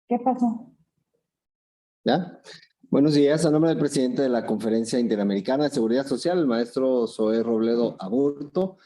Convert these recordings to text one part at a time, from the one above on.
¿Qué pasó? ¿Ya? Buenos días, a nombre del presidente de la Conferencia Interamericana de Seguridad Social, el maestro Zoé Robledo Aburto.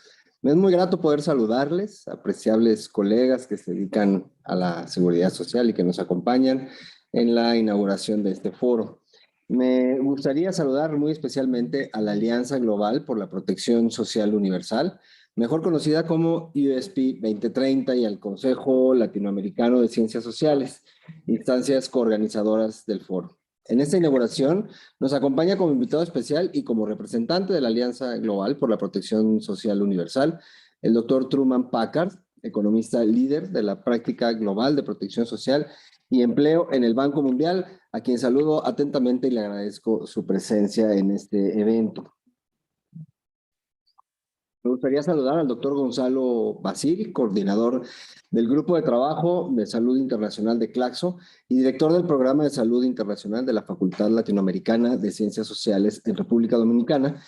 Me es muy grato poder saludarles, apreciables colegas que se dedican a la seguridad social y que nos acompañan en la inauguración de este foro. Me gustaría saludar muy especialmente a la Alianza Global por la Protección Social Universal, mejor conocida como USP 2030, y al Consejo Latinoamericano de Ciencias Sociales, instancias coorganizadoras del foro. En esta inauguración nos acompaña como invitado especial y como representante de la Alianza Global por la Protección Social Universal, el doctor Truman Packard, economista líder de la práctica global de protección social y empleo en el Banco Mundial, a quien saludo atentamente y le agradezco su presencia en este evento. Me gustaría saludar al doctor Gonzalo Basil, coordinador del Grupo de Trabajo de Salud Internacional de Claxo y director del Programa de Salud Internacional de la Facultad Latinoamericana de Ciencias Sociales en República Dominicana,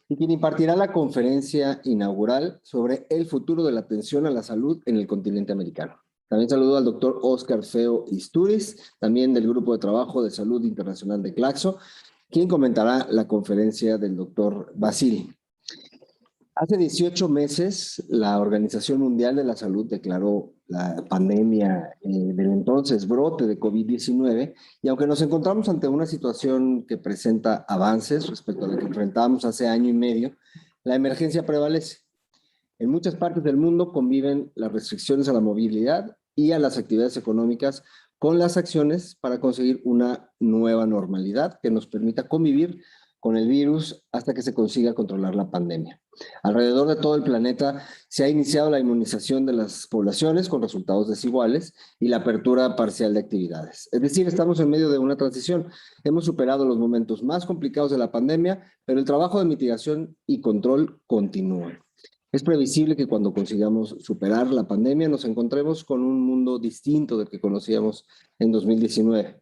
y quien impartirá la conferencia inaugural sobre el futuro de la atención a la salud en el continente americano. También saludo al doctor Óscar Feo Isturiz, también del Grupo de Trabajo de Salud Internacional de Claxo, quien comentará la conferencia del doctor Basil. Hace 18 meses, la Organización Mundial de la Salud declaró la pandemia del entonces brote de COVID-19, y aunque nos encontramos ante una situación que presenta avances respecto a lo que enfrentábamos hace año y medio, la emergencia prevalece. En muchas partes del mundo conviven las restricciones a la movilidad y a las actividades económicas con las acciones para conseguir una nueva normalidad que nos permita convivir con el virus hasta que se consiga controlar la pandemia. Alrededor de todo el planeta se ha iniciado la inmunización de las poblaciones con resultados desiguales y la apertura parcial de actividades. Es decir, estamos en medio de una transición. Hemos superado los momentos más complicados de la pandemia, pero el trabajo de mitigación y control continúa. Es previsible que cuando consigamos superar la pandemia nos encontremos con un mundo distinto del que conocíamos en 2019.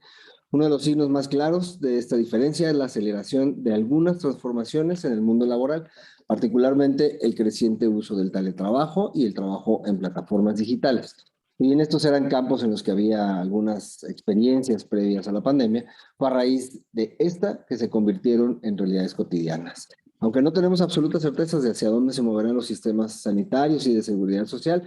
Uno de los signos más claros de esta diferencia es la aceleración de algunas transformaciones en el mundo laboral, particularmente el creciente uso del teletrabajo y el trabajo en plataformas digitales. Y bien, estos eran campos en los que había algunas experiencias previas a la pandemia, fue a raíz de esta que se convirtieron en realidades cotidianas. Aunque no tenemos absolutas certezas de hacia dónde se moverán los sistemas sanitarios y de seguridad social,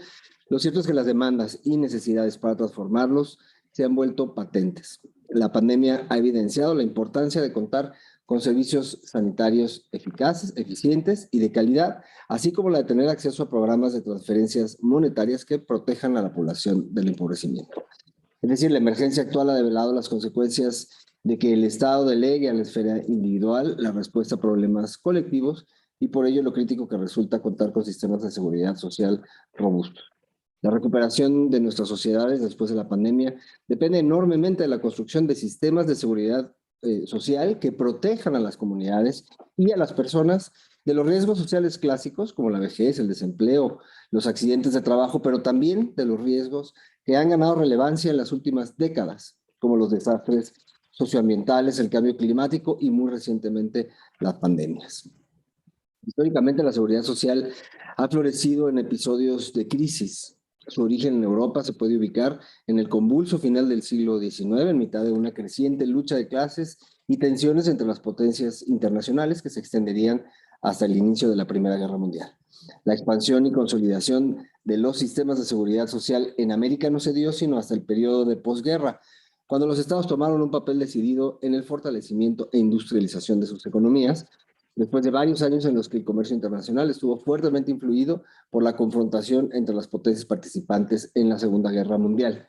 lo cierto es que las demandas y necesidades para transformarlos se han vuelto patentes. La pandemia ha evidenciado la importancia de contar con servicios sanitarios eficaces, eficientes y de calidad, así como la de tener acceso a programas de transferencias monetarias que protejan a la población del empobrecimiento. Es decir, la emergencia actual ha develado las consecuencias de que el Estado delegue a la esfera individual la respuesta a problemas colectivos, y por ello lo crítico que resulta contar con sistemas de seguridad social robustos. La recuperación de nuestras sociedades después de la pandemia depende enormemente de la construcción de sistemas de seguridad social que protejan a las comunidades y a las personas de los riesgos sociales clásicos como la vejez, el desempleo, los accidentes de trabajo, pero también de los riesgos que han ganado relevancia en las últimas décadas, como los desastres socioambientales, el cambio climático y muy recientemente las pandemias. Históricamente, la seguridad social ha florecido en episodios de crisis. Su origen en Europa se puede ubicar en el convulso final del siglo XIX, en mitad de una creciente lucha de clases y tensiones entre las potencias internacionales que se extenderían hasta el inicio de la Primera Guerra Mundial. La expansión y consolidación de los sistemas de seguridad social en América no se dio sino hasta el periodo de posguerra, cuando los estados tomaron un papel decidido en el fortalecimiento e industrialización de sus economías, después de varios años en los que el comercio internacional estuvo fuertemente influido por la confrontación entre las potencias participantes en la Segunda Guerra Mundial.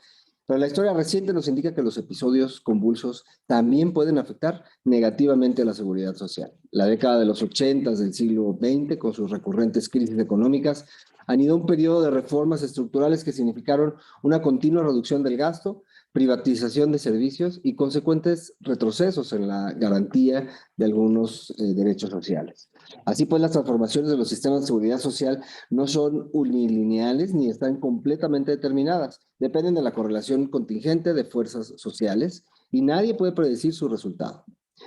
Pero la historia reciente nos indica que los episodios convulsos también pueden afectar negativamente a la seguridad social. La década de los 80 del siglo XX, con sus recurrentes crisis económicas, anidó un periodo de reformas estructurales que significaron una continua reducción del gasto, privatización de servicios y consecuentes retrocesos en la garantía de algunos derechos sociales. Así pues, las transformaciones de los sistemas de seguridad social no son unilineales ni están completamente determinadas. Dependen de la correlación contingente de fuerzas sociales y nadie puede predecir su resultado.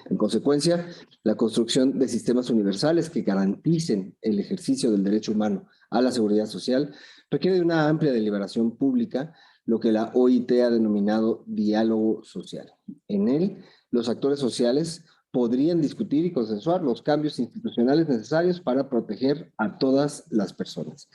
En consecuencia, la construcción de sistemas universales que garanticen el ejercicio del derecho humano a la seguridad social requiere de una amplia deliberación pública, lo que la OIT ha denominado diálogo social. En él, los actores sociales podrían discutir y consensuar los cambios institucionales necesarios para proteger a todas las personas.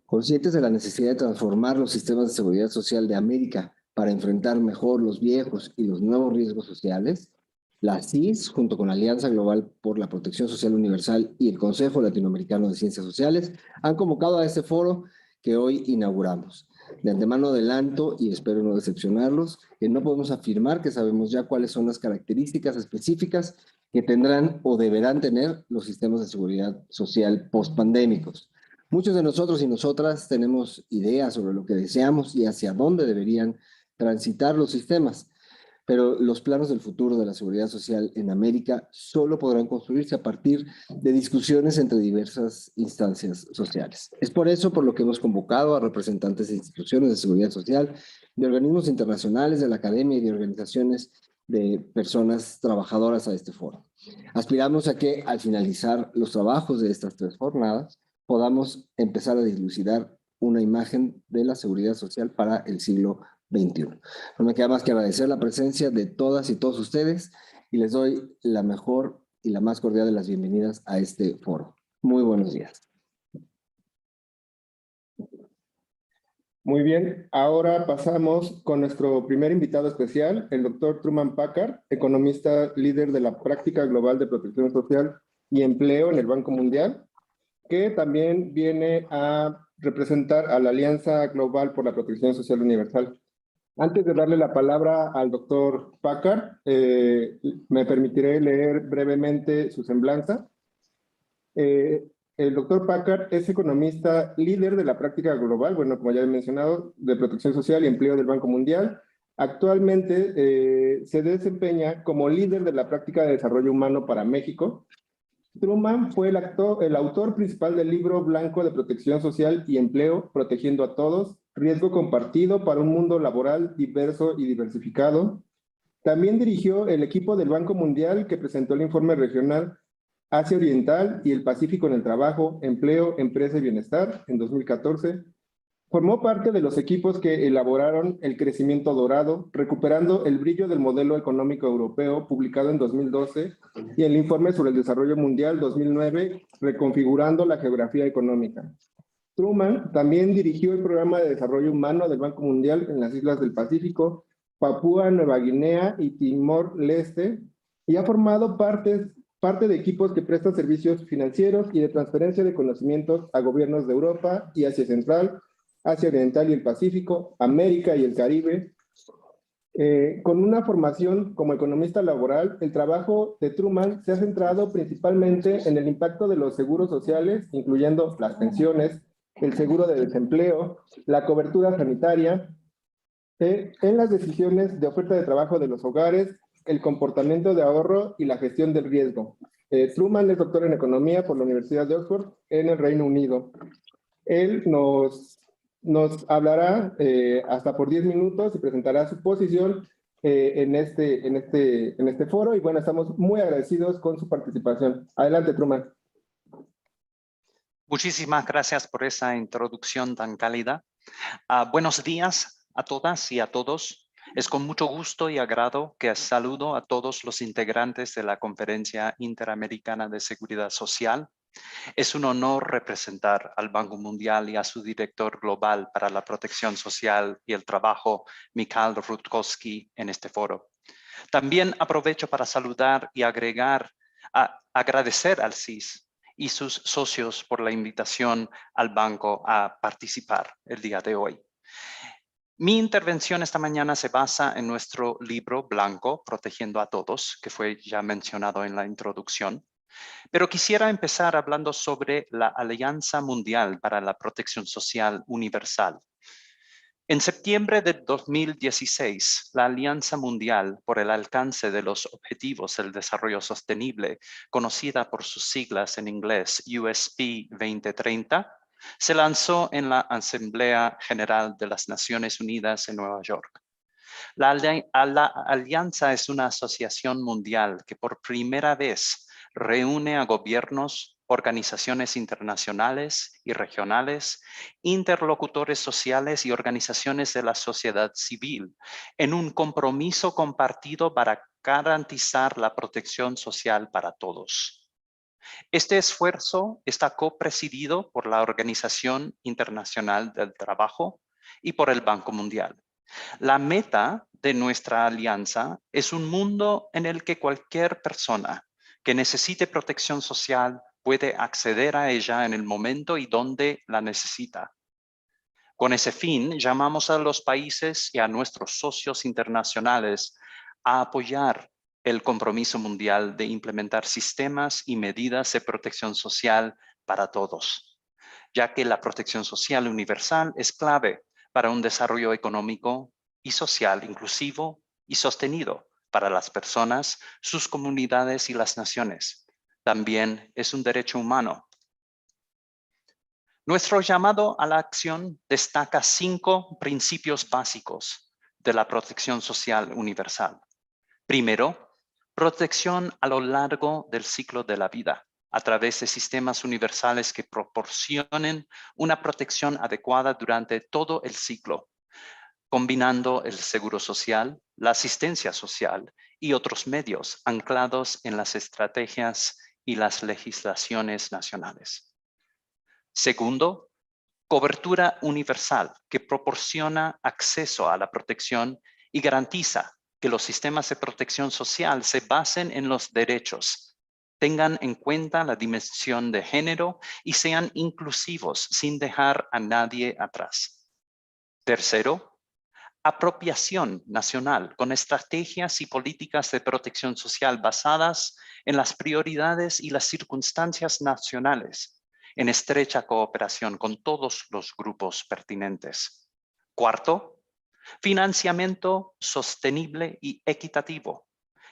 Conscientes de la necesidad de transformar los sistemas de seguridad social de América para enfrentar mejor los viejos y los nuevos riesgos sociales, la CIS, junto con la Alianza Global por la Protección Social Universal y el Consejo Latinoamericano de Ciencias Sociales, han convocado a este foro que hoy inauguramos. De antemano adelanto, y espero no decepcionarlos, que no podemos afirmar que sabemos ya cuáles son las características específicas que tendrán o deberán tener los sistemas de seguridad social post-pandémicos. Muchos de nosotros y nosotras tenemos ideas sobre lo que deseamos y hacia dónde deberían transitar los sistemas, pero los planos del futuro de la seguridad social en América solo podrán construirse a partir de discusiones entre diversas instancias sociales. Es por eso por lo que hemos convocado a representantes de instituciones de seguridad social, de organismos internacionales, de la academia y de organizaciones de personas trabajadoras a este foro. Aspiramos a que al finalizar los trabajos de estas 3 jornadas, podamos empezar a dilucidar una imagen de la seguridad social para el siglo XXI. No me queda más que agradecer la presencia de todas y todos ustedes y les doy la mejor y la más cordial de las bienvenidas a este foro. Muy buenos días. Muy bien, ahora pasamos con nuestro primer invitado especial, el doctor Truman Packard, economista líder de la práctica global de protección social y empleo en el Banco Mundial, que también viene a representar a la Alianza Global por la Protección Social Universal. Antes de darle la palabra al doctor Packard, me permitiré leer brevemente su semblanza. El doctor Packard es economista líder de la práctica global, bueno, como ya he mencionado, de protección social y empleo del Banco Mundial. Actualmente se desempeña como líder de la práctica de desarrollo humano para México. Truman fue el autor principal del libro blanco de protección social y empleo, Protegiendo a Todos, riesgo compartido para un mundo laboral diverso y diversificado. También dirigió el equipo del Banco Mundial que presentó el informe regional Asia Oriental y el Pacífico en el Trabajo, Empleo, Empresa y Bienestar en 2014. Formó parte de los equipos que elaboraron El Crecimiento Dorado, recuperando el brillo del modelo económico europeo, publicado en 2012, y el Informe sobre el Desarrollo Mundial 2009, Reconfigurando la Geografía Económica. Truman también dirigió el Programa de Desarrollo Humano del Banco Mundial en las Islas del Pacífico, Papúa Nueva Guinea y Timor-Leste, y ha formado parte de equipos que prestan servicios financieros y de transferencia de conocimientos a gobiernos de Europa y Asia Central, Asia Oriental y el Pacífico, América y el Caribe. Con una formación como economista laboral, el trabajo de Truman se ha centrado principalmente en el impacto de los seguros sociales, incluyendo las pensiones, el seguro de desempleo, la cobertura sanitaria, en las decisiones de oferta de trabajo de los hogares, el comportamiento de ahorro y la gestión del riesgo. Truman es doctor en economía por la Universidad de Oxford en el Reino Unido. Él nos hablará hasta por 10 minutos y presentará su posición en este foro. Y bueno, estamos muy agradecidos con su participación. Adelante, Truman. Muchísimas gracias por esa introducción tan cálida. Buenos días a todas y a todos. Es con mucho gusto y agrado que saludo a todos los integrantes de la Conferencia Interamericana de Seguridad Social. Es un honor representar al Banco Mundial y a su director global para la protección social y el trabajo, Mikhail Rutkowski, en este foro. También aprovecho para saludar y agradecer al CIS y sus socios por la invitación al banco a participar el día de hoy. Mi intervención esta mañana se basa en nuestro libro blanco, Protegiendo a Todos, que fue ya mencionado en la introducción. Pero quisiera empezar hablando sobre la Alianza Mundial para la Protección Social Universal. En septiembre de 2016, la Alianza Mundial por el Alcance de los Objetivos del Desarrollo Sostenible, conocida por sus siglas en inglés USP 2030, se lanzó en la Asamblea General de las Naciones Unidas en Nueva York. La Alianza es una asociación mundial que por primera vez reúne a gobiernos, organizaciones internacionales y regionales, interlocutores sociales y organizaciones de la sociedad civil, en un compromiso compartido para garantizar la protección social para todos. Este esfuerzo está copresidido por la Organización Internacional del Trabajo y por el Banco Mundial. La meta de nuestra alianza es un mundo en el que cualquier persona que necesite protección social puede acceder a ella en el momento y donde la necesita. Con ese fin, llamamos a los países y a nuestros socios internacionales a apoyar el compromiso mundial de implementar sistemas y medidas de protección social para todos, ya que la protección social universal es clave para un desarrollo económico y social inclusivo y sostenido para las personas, sus comunidades y las naciones. También es un derecho humano. Nuestro llamado a la acción destaca 5 principios básicos de la protección social universal. Primero, protección a lo largo del ciclo de la vida, a través de sistemas universales que proporcionen una protección adecuada durante todo el ciclo, combinando el seguro social, la asistencia social y otros medios anclados en las estrategias y las legislaciones nacionales. Segundo, cobertura universal que proporciona acceso a la protección y garantiza que los sistemas de protección social se basen en los derechos, tengan en cuenta la dimensión de género y sean inclusivos sin dejar a nadie atrás. Tercero, apropiación nacional con estrategias y políticas de protección social basadas en las prioridades y las circunstancias nacionales, en estrecha cooperación con todos los grupos pertinentes. Cuarto, financiamiento sostenible y equitativo,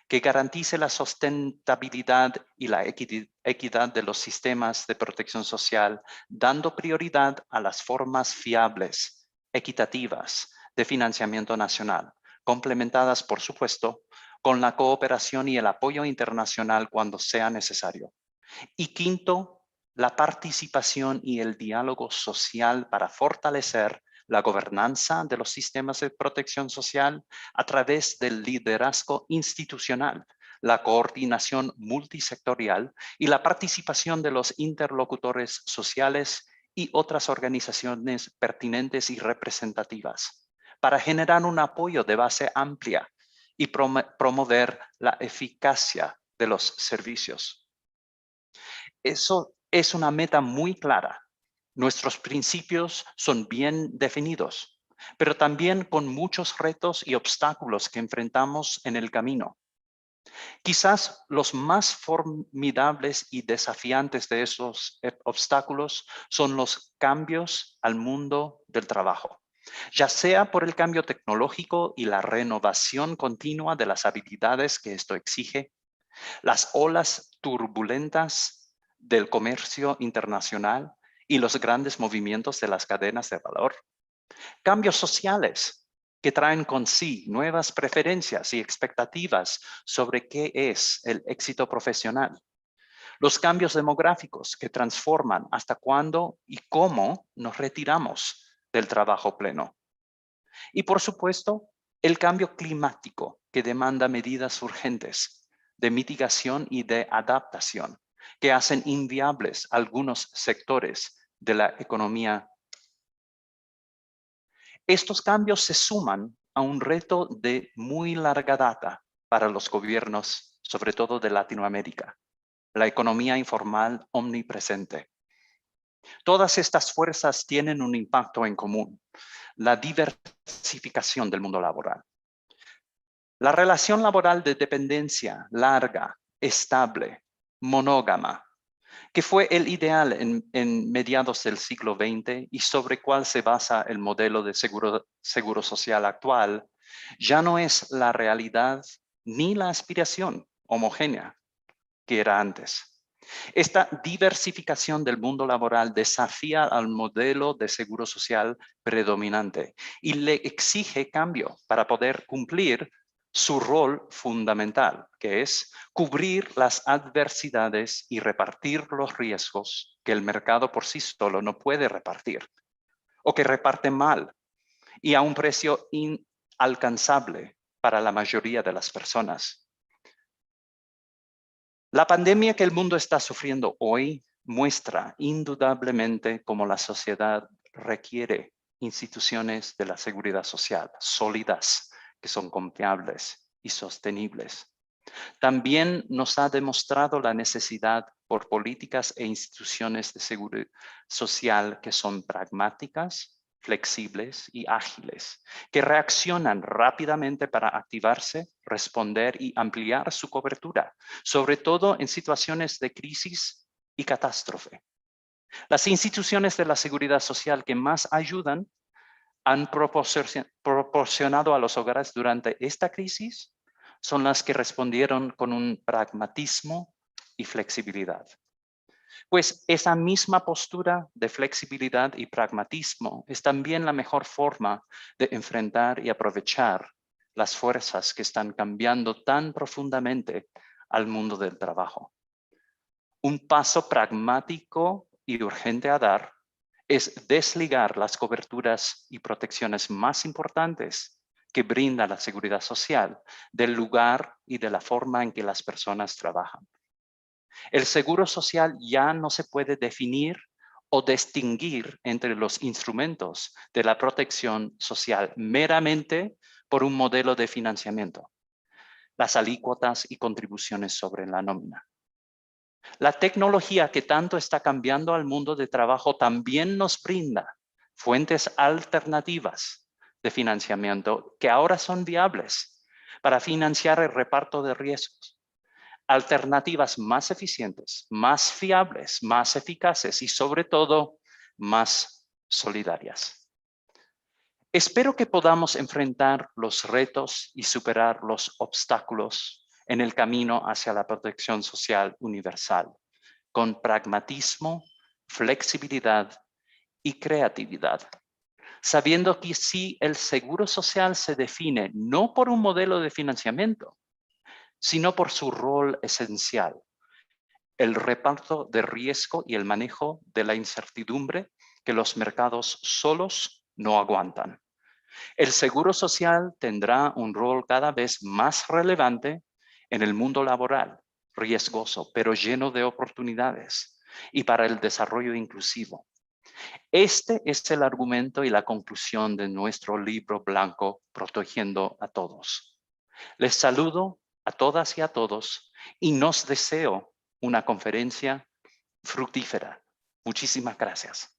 que garantice la sustentabilidad y la equidad de los sistemas de protección social, dando prioridad a las formas fiables, equitativas, de financiamiento nacional, complementadas, por supuesto, con la cooperación y el apoyo internacional cuando sea necesario. Y quinto, la participación y el diálogo social para fortalecer la gobernanza de los sistemas de protección social a través del liderazgo institucional, la coordinación multisectorial y la participación de los interlocutores sociales y otras organizaciones pertinentes y representativas, para generar un apoyo de base amplia y promover la eficacia de los servicios. Eso es una meta muy clara. Nuestros principios son bien definidos, pero también con muchos retos y obstáculos que enfrentamos en el camino. Quizás los más formidables y desafiantes de esos obstáculos son los cambios al mundo del trabajo, ya sea por el cambio tecnológico y la renovación continua de las habilidades que esto exige, las olas turbulentas del comercio internacional y los grandes movimientos de las cadenas de valor, cambios sociales que traen con sí nuevas preferencias y expectativas sobre qué es el éxito profesional, los cambios demográficos que transforman hasta cuándo y cómo nos retiramos del trabajo pleno. Y por supuesto, el cambio climático que demanda medidas urgentes de mitigación y de adaptación que hacen inviables algunos sectores de la economía. Estos cambios se suman a un reto de muy larga data para los gobiernos, sobre todo de Latinoamérica, la economía informal omnipresente. Todas estas fuerzas tienen un impacto en común: la diversificación del mundo laboral. La relación laboral de dependencia larga, estable, monógama, que fue el ideal en mediados del siglo XX y sobre cual se basa el modelo de seguro social actual, ya no es la realidad ni la aspiración homogénea que era antes. Esta diversificación del mundo laboral desafía al modelo de seguro social predominante y le exige cambio para poder cumplir su rol fundamental, que es cubrir las adversidades y repartir los riesgos que el mercado por sí solo no puede repartir, o que reparte mal y a un precio inalcanzable para la mayoría de las personas. La pandemia que el mundo está sufriendo hoy muestra indudablemente cómo la sociedad requiere instituciones de la seguridad social sólidas, que son confiables y sostenibles. También nos ha demostrado la necesidad por políticas e instituciones de seguridad social que son pragmáticas, flexibles y ágiles, que reaccionan rápidamente para activarse, responder y ampliar su cobertura, sobre todo en situaciones de crisis y catástrofe. Las instituciones de la seguridad social que más ayudan han proporcionado a los hogares durante esta crisis son las que respondieron con un pragmatismo y flexibilidad. Pues esa misma postura de flexibilidad y pragmatismo es también la mejor forma de enfrentar y aprovechar las fuerzas que están cambiando tan profundamente al mundo del trabajo. Un paso pragmático y urgente a dar es desligar las coberturas y protecciones más importantes que brinda la seguridad social del lugar y de la forma en que las personas trabajan. El seguro social ya no se puede definir o distinguir entre los instrumentos de la protección social meramente por un modelo de financiamiento, las alícuotas y contribuciones sobre la nómina. La tecnología que tanto está cambiando al mundo de trabajo también nos brinda fuentes alternativas de financiamiento que ahora son viables para financiar el reparto de riesgos. Alternativas más eficientes, más fiables, más eficaces y sobre todo más solidarias. Espero que podamos enfrentar los retos y superar los obstáculos en el camino hacia la protección social universal, con pragmatismo, flexibilidad y creatividad, sabiendo que si el seguro social se define no por un modelo de financiamiento, sino por su rol esencial, el reparto de riesgo y el manejo de la incertidumbre que los mercados solos no aguantan. El seguro social tendrá un rol cada vez más relevante en el mundo laboral, riesgoso, pero lleno de oportunidades, y para el desarrollo inclusivo. Este es el argumento y la conclusión de nuestro libro blanco, Protegiendo a Todos. Les saludo a todas y a todos y nos deseo una conferencia fructífera. Muchísimas gracias.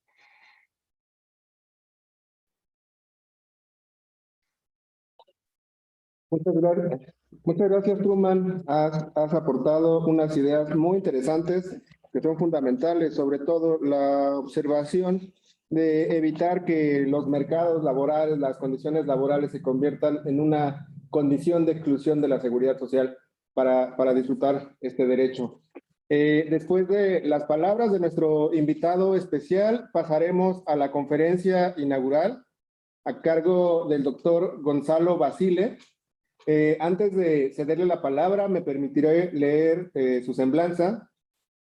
Muchas gracias, Truman. Has aportado unas ideas muy interesantes que son fundamentales, sobre todo la observación de evitar que los mercados laborales, las condiciones laborales se conviertan en una condición de exclusión de la seguridad social para disfrutar este derecho. Después de las palabras de nuestro invitado especial, pasaremos a la conferencia inaugural a cargo del doctor Gonzalo Basile. Antes de cederle la palabra, me permitiré leer su semblanza.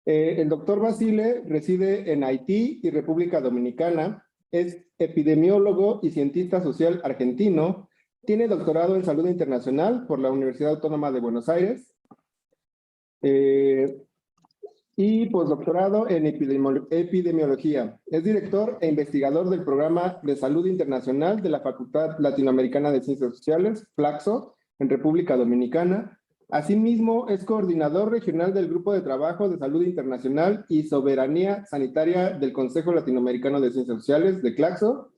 El doctor Basile reside en Haití y República Dominicana, es epidemiólogo y cientista social argentino, tiene doctorado en salud internacional por la Universidad Autónoma de Buenos Aires y postdoctorado en epidemiología. Es director e investigador del programa de salud internacional de la Facultad Latinoamericana de Ciencias Sociales, FLACSO, en República Dominicana. Asimismo, es coordinador regional del Grupo de Trabajo de Salud Internacional y Soberanía Sanitaria del Consejo Latinoamericano de Ciencias Sociales, de CLACSO,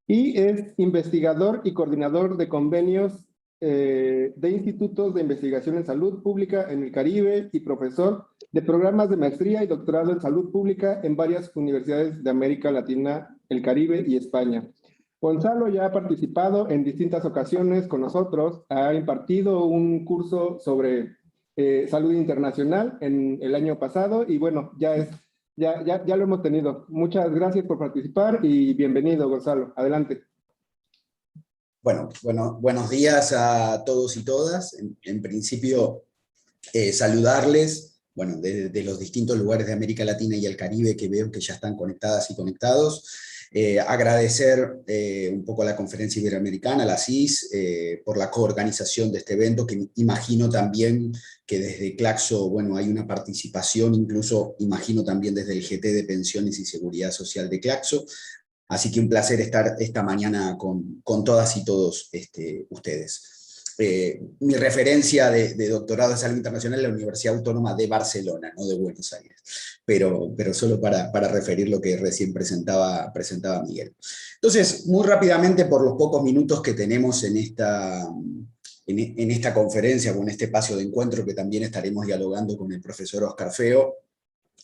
y es investigador y coordinador de convenios de institutos de investigación en salud pública en el Caribe y profesor de programas de maestría y doctorado en salud pública en varias universidades de América Latina, el Caribe y España. Gonzalo ya ha participado en distintas ocasiones con nosotros, ha impartido un curso sobre salud internacional en el año pasado y bueno, ya lo hemos tenido. Muchas gracias por participar y bienvenido, Gonzalo. Adelante. Buenos días a todos y todas. En principio, saludarles, de los distintos lugares de América Latina y el Caribe que veo que ya están conectadas y conectados. Agradecer un poco a la Conferencia Iberoamericana, la CIS, por la coorganización de este evento, que imagino también que desde Claxo, hay una participación, incluso imagino también desde el GT de Pensiones y Seguridad Social de Claxo. Así que un placer estar esta mañana con todas y todos ustedes. Mi referencia de doctorado de salud internacional es la Universidad Autónoma de Barcelona, no de Buenos Aires, pero solo para referir lo que recién presentaba Miguel. Entonces, muy rápidamente, por los pocos minutos que tenemos en esta conferencia, con este espacio de encuentro que también estaremos dialogando con el profesor Oscar Feo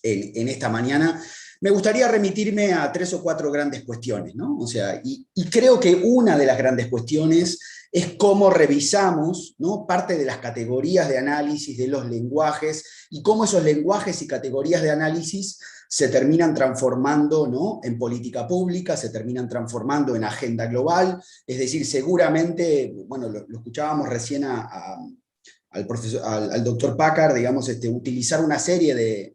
en esta mañana, me gustaría remitirme a 3 o 4 grandes cuestiones, ¿no? O sea, y creo que una de las grandes cuestiones es cómo revisamos, ¿no?, parte de las categorías de análisis de los lenguajes y cómo esos lenguajes y categorías de análisis se terminan transformando, ¿no?, en política pública, se terminan transformando en agenda global. Es decir, seguramente, lo escuchábamos recién al doctor Packard, digamos, utilizar una serie de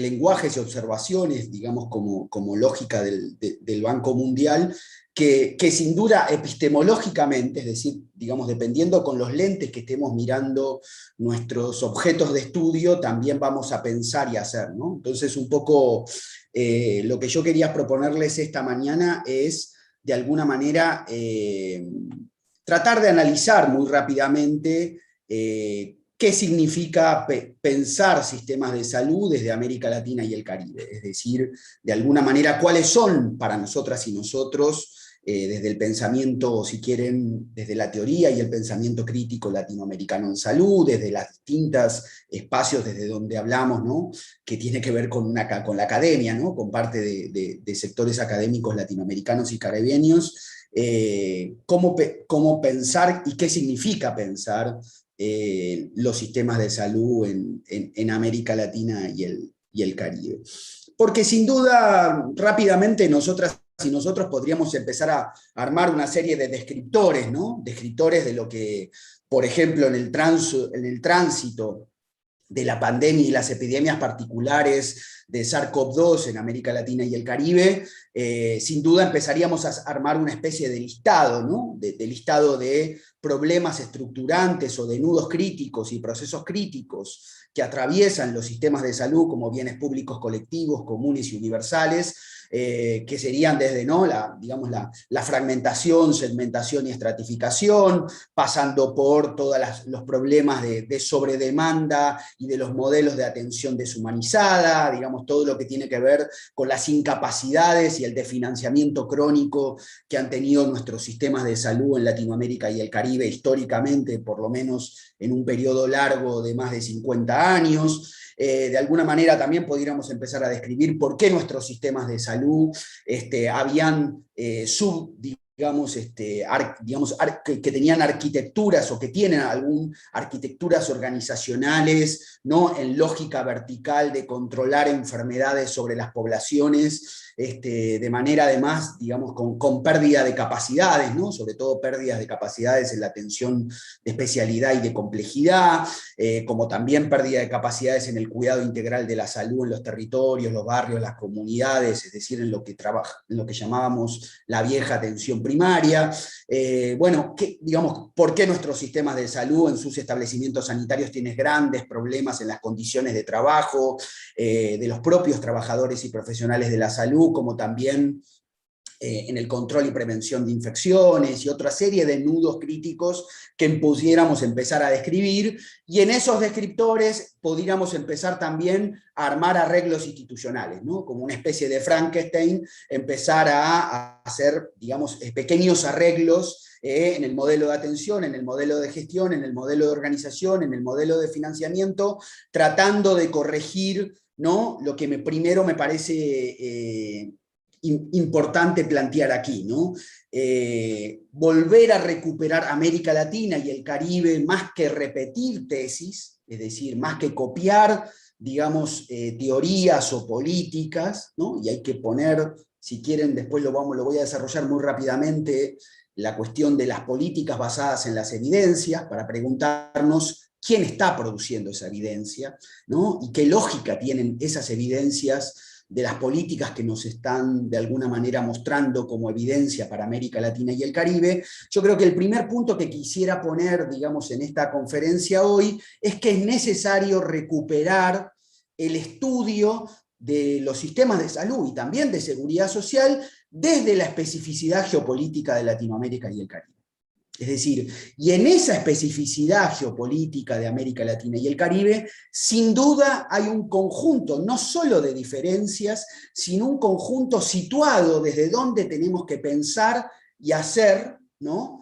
lenguajes y observaciones, digamos, como lógica del Banco Mundial, que sin duda epistemológicamente, es decir, digamos, dependiendo con los lentes que estemos mirando nuestros objetos de estudio, también vamos a pensar y hacer, ¿no? Entonces, un poco lo que yo quería proponerles esta mañana es, de alguna manera, tratar de analizar muy rápidamente ¿qué significa pensar sistemas de salud desde América Latina y el Caribe? Es decir, de alguna manera, ¿cuáles son para nosotras y nosotros, desde el pensamiento, si quieren, desde la teoría y el pensamiento crítico latinoamericano en salud, desde los distintos espacios desde donde hablamos, ¿no?, que tiene que ver con la academia, ¿no?, con parte de sectores académicos latinoamericanos y caribeños, cómo pensar y qué significa pensar los sistemas de salud en América Latina y el Caribe. Porque sin duda, rápidamente, nosotras y nosotros podríamos empezar a armar una serie de descriptores, ¿no?, descriptores de lo que, por ejemplo, en el tránsito de la pandemia y las epidemias particulares de SARS-CoV-2 en América Latina y el Caribe, sin duda empezaríamos a armar una especie de listado, ¿no?, de listado de problemas estructurantes o de nudos críticos y procesos críticos que atraviesan los sistemas de salud como bienes públicos colectivos, comunes y universales, que serían desde, ¿no?, la fragmentación, segmentación y estratificación, pasando por todos los problemas de sobredemanda y de los modelos de atención deshumanizada, digamos, todo lo que tiene que ver con las incapacidades y el desfinanciamiento crónico que han tenido nuestros sistemas de salud en Latinoamérica y el Caribe históricamente, por lo menos en un periodo largo de más de 50 años. De alguna manera también podríamos empezar a describir por qué nuestros sistemas de salud habían que tenían arquitecturas o que tienen arquitecturas organizacionales, ¿no?, en lógica vertical de controlar enfermedades sobre las poblaciones, de manera además, digamos, con pérdida de capacidades, ¿no?, sobre todo pérdidas de capacidades en la atención de especialidad y de complejidad, como también pérdida de capacidades en el cuidado integral de la salud en los territorios, los barrios, las comunidades, es decir, en lo que llamábamos la vieja atención primaria. ¿Por qué nuestros sistemas de salud en sus establecimientos sanitarios tienen grandes problemas en las condiciones de trabajo de los propios trabajadores y profesionales de la salud, como también en el control y prevención de infecciones y otra serie de nudos críticos que pudiéramos empezar a describir, y en esos descriptores podríamos empezar también a armar arreglos institucionales, ¿no?, como una especie de Frankenstein, empezar a hacer, digamos, pequeños arreglos en el modelo de atención, en el modelo de gestión, en el modelo de organización, en el modelo de financiamiento, tratando de corregir, ¿no?, lo que primero me parece importante plantear aquí, ¿no? Volver a recuperar América Latina y el Caribe, más que repetir tesis, es decir, más que copiar, digamos, teorías o políticas, ¿no? Y hay que poner, si quieren, después lo voy a desarrollar muy rápidamente, la cuestión de las políticas basadas en las evidencias, para preguntarnos quién está produciendo esa evidencia, ¿no? Y qué lógica tienen esas evidencias de las políticas que nos están de alguna manera mostrando como evidencia para América Latina y el Caribe. Yo creo que el primer punto que quisiera poner, digamos, en esta conferencia hoy, es que es necesario recuperar el estudio de los sistemas de salud y también de seguridad social desde la especificidad geopolítica de Latinoamérica y el Caribe. Es decir, y en esa especificidad geopolítica de América Latina y el Caribe, sin duda hay un conjunto, no solo de diferencias, sino un conjunto situado desde donde tenemos que pensar y hacer, ¿no?